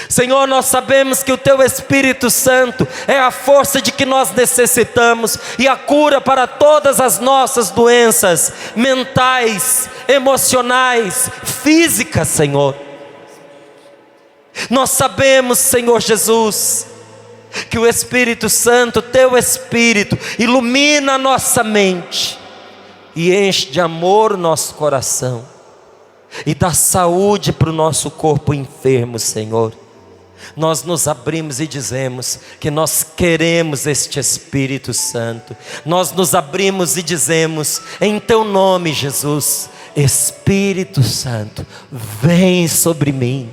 Senhor, nós sabemos que o teu Espírito Santo é a força de que nós necessitamos e a cura para todas as nossas doenças mentais, emocionais, físicas, Senhor. Nós sabemos, Senhor Jesus, que o Espírito Santo, teu Espírito, ilumina a nossa mente e enche de amor o nosso coração e dá saúde para o nosso corpo enfermo, Senhor. Nós nos abrimos e dizemos que nós queremos este Espírito Santo. Nós nos abrimos e dizemos, em teu nome, Jesus, Espírito Santo, vem sobre mim.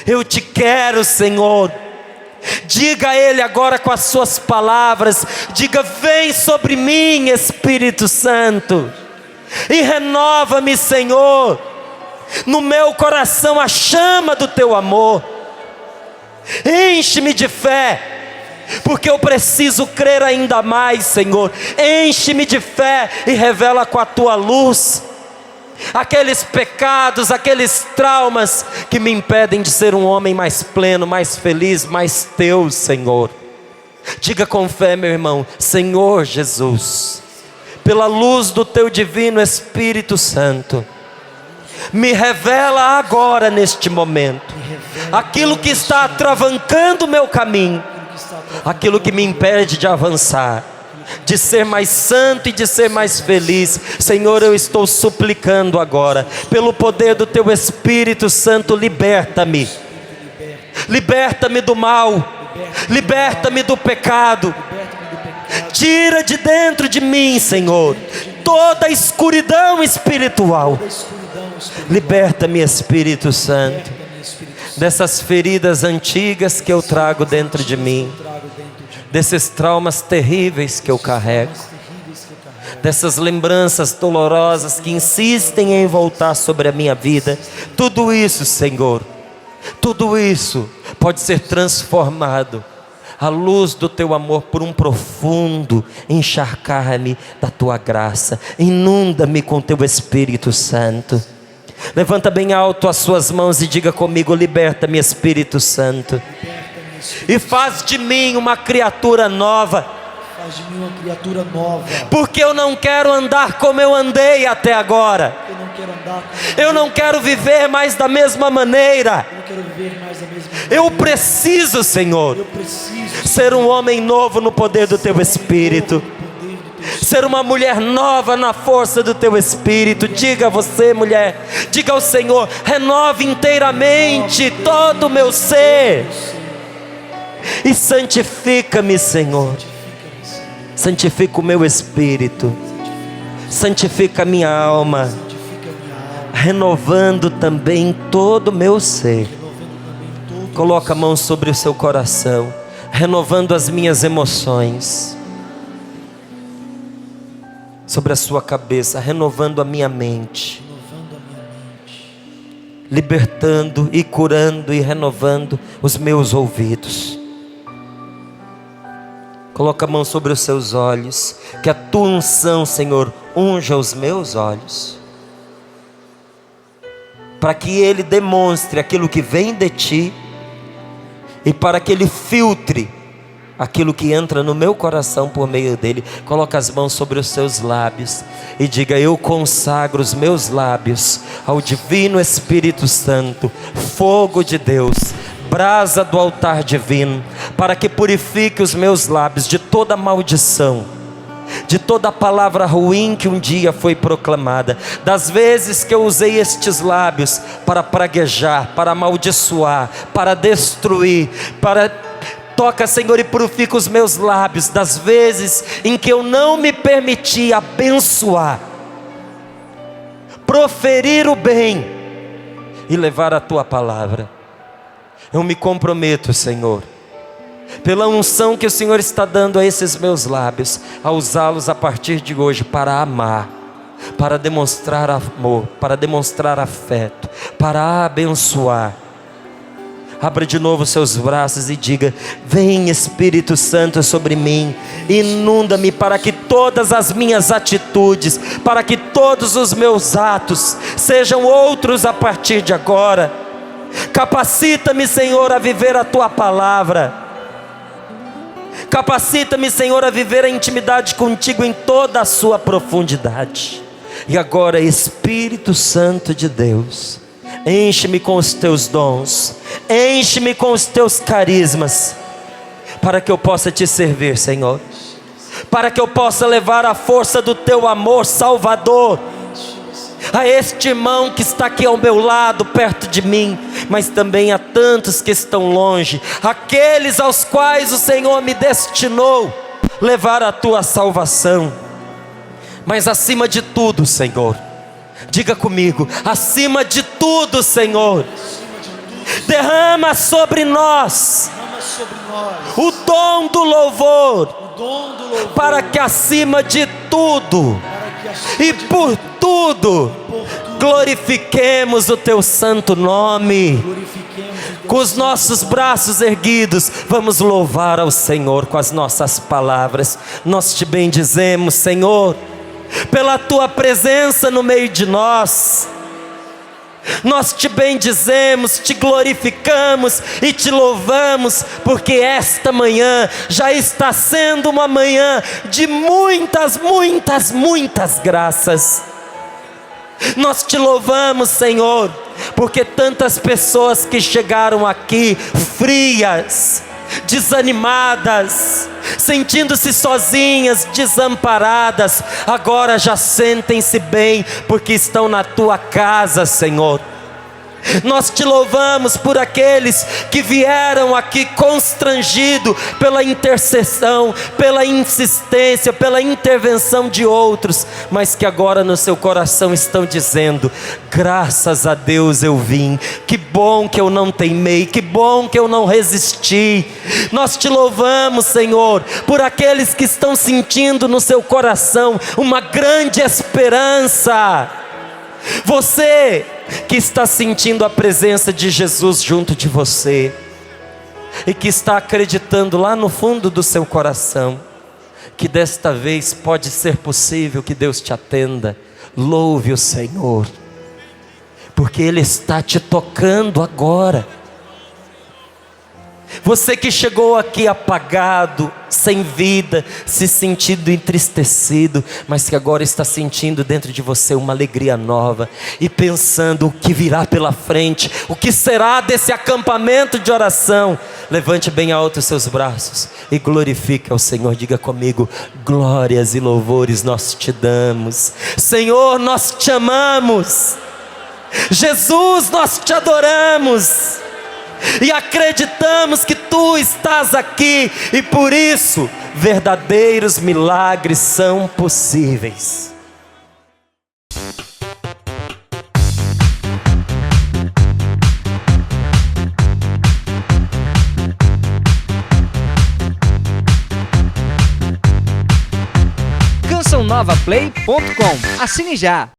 Eu te quero, Senhor. Diga a Ele agora com as suas palavras. Diga, vem sobre mim, Espírito Santo, e renova-me, Senhor. no meu coração a chama do teu amor. Enche-me de fé, porque eu preciso crer ainda mais, Senhor. Enche-me de fé e revela com a tua luz aqueles pecados, aqueles traumas que me impedem de ser um homem mais pleno, mais feliz, mais teu, Senhor. Diga com fé, meu irmão: Senhor Jesus, pela luz do teu divino Espírito Santo, me revela agora, neste momento, aquilo que está atravancando o meu caminho, aquilo que me impede de avançar, de ser mais santo e de ser mais feliz. Senhor, eu estou suplicando agora, pelo poder do teu Espírito Santo, liberta-me. Liberta-me do mal, liberta-me do pecado. Tira de dentro de mim, Senhor, toda a escuridão espiritual. Liberta-me, Espírito Santo, dessas feridas antigas que eu trago dentro de mim, desses traumas terríveis que eu carrego, dessas lembranças dolorosas que insistem em voltar sobre a minha vida. Tudo isso, Senhor, tudo isso pode ser transformado à luz do teu amor por um profundo encharcar-me da tua graça. Inunda-me com teu Espírito Santo. Levanta bem alto as suas mãos e diga comigo: liberta-me, Espírito Santo, e faz de mim uma criatura nova. Faz de mim uma criatura nova. Porque eu não quero andar como eu andei até agora. Eu não quero viver mais da mesma maneira. Eu preciso, Senhor, ser um homem novo no poder do teu Espírito, ser uma mulher nova na força do teu Espírito. Diga você, mulher, diga ao Senhor: renove inteiramente todo o meu ser e santifica-me, Senhor. Santifica o meu espírito, santifica a minha alma, renovando também todo o meu ser. Coloca a mão sobre o seu coração, renovando as minhas emoções, sobre a sua cabeça, renovando a minha mente, libertando e curando e renovando os meus ouvidos. Coloca a mão sobre os seus olhos, que a tua unção, Senhor, unja os meus olhos, para que ele demonstre aquilo que vem de ti e para que ele filtre aquilo que entra no meu coração por meio dele. Coloca as mãos sobre os seus lábios e diga: eu consagro os meus lábios ao divino Espírito Santo, fogo de Deus, brasa do altar divino, para que purifique os meus lábios de toda maldição, de toda palavra ruim que um dia foi proclamada, das vezes que eu usei estes lábios para praguejar, para amaldiçoar, para destruir, toca, Senhor, e purifica os meus lábios das vezes em que eu não me permiti abençoar, proferir o bem e levar a tua palavra. Eu me comprometo, Senhor, pela unção que o Senhor está dando a esses meus lábios, a usá-los a partir de hoje para amar, para demonstrar amor, para demonstrar afeto, para abençoar. Abra de novo seus braços e diga: vem, Espírito Santo, sobre mim, inunda-me, para que todas as minhas atitudes, para que todos os meus atos sejam outros a partir de agora. Capacita-me, Senhor, a viver a tua palavra. Capacita-me, Senhor, a viver a intimidade contigo em toda a sua profundidade. E agora, Espírito Santo de Deus, enche-me com os teus dons, enche-me com os teus carismas, para que eu possa te servir, Senhor, para que eu possa levar a força do teu amor salvador a este irmão que está aqui ao meu lado, perto de mim, mas também a tantos que estão longe, aqueles aos quais o Senhor me destinou levar a tua salvação. Mas acima de tudo, Senhor, diga comigo: acima de tudo, Senhor, derrama sobre nós o dom do louvor, para que acima de tudo e por tudo Glorifiquemos o teu santo nome. Glorifiquemos o teu Com os nossos braços erguidos, vamos louvar ao Senhor com as nossas palavras. Nós te bendizemos, Senhor, pela tua presença no meio de nós. Nós te bendizemos, te glorificamos e te louvamos, porque esta manhã já está sendo uma manhã de muitas, muitas, muitas graças. Nós te louvamos, Senhor, porque tantas pessoas que chegaram aqui frias, desanimadas, sentindo-se sozinhas, desamparadas, agora já sentem-se bem, porque estão na tua casa, Senhor. Nós te louvamos por aqueles que vieram aqui constrangidos pela intercessão, pela insistência, pela intervenção de outros, mas que agora no seu coração estão dizendo: graças a Deus eu vim, que bom que eu não teimei, que bom que eu não resisti. Nós te louvamos, Senhor, por aqueles que estão sentindo no seu coração uma grande esperança. Você que está sentindo a presença de Jesus junto de você e que está acreditando lá no fundo do seu coração que desta vez pode ser possível que Deus te atenda, louve o Senhor, porque Ele está te tocando agora. Você que chegou aqui apagado, sem vida, se sentindo entristecido, mas que agora está sentindo dentro de você uma alegria nova e pensando o que virá pela frente, o que será desse acampamento de oração. Levante bem alto os seus braços e glorifique ao Senhor. Diga comigo: glórias e louvores nós te damos, Senhor, nós te amamos, Jesus, nós te adoramos e acreditamos que tu estás aqui, e por isso verdadeiros milagres são possíveis. CançãoNovaPlay.com. Assine já!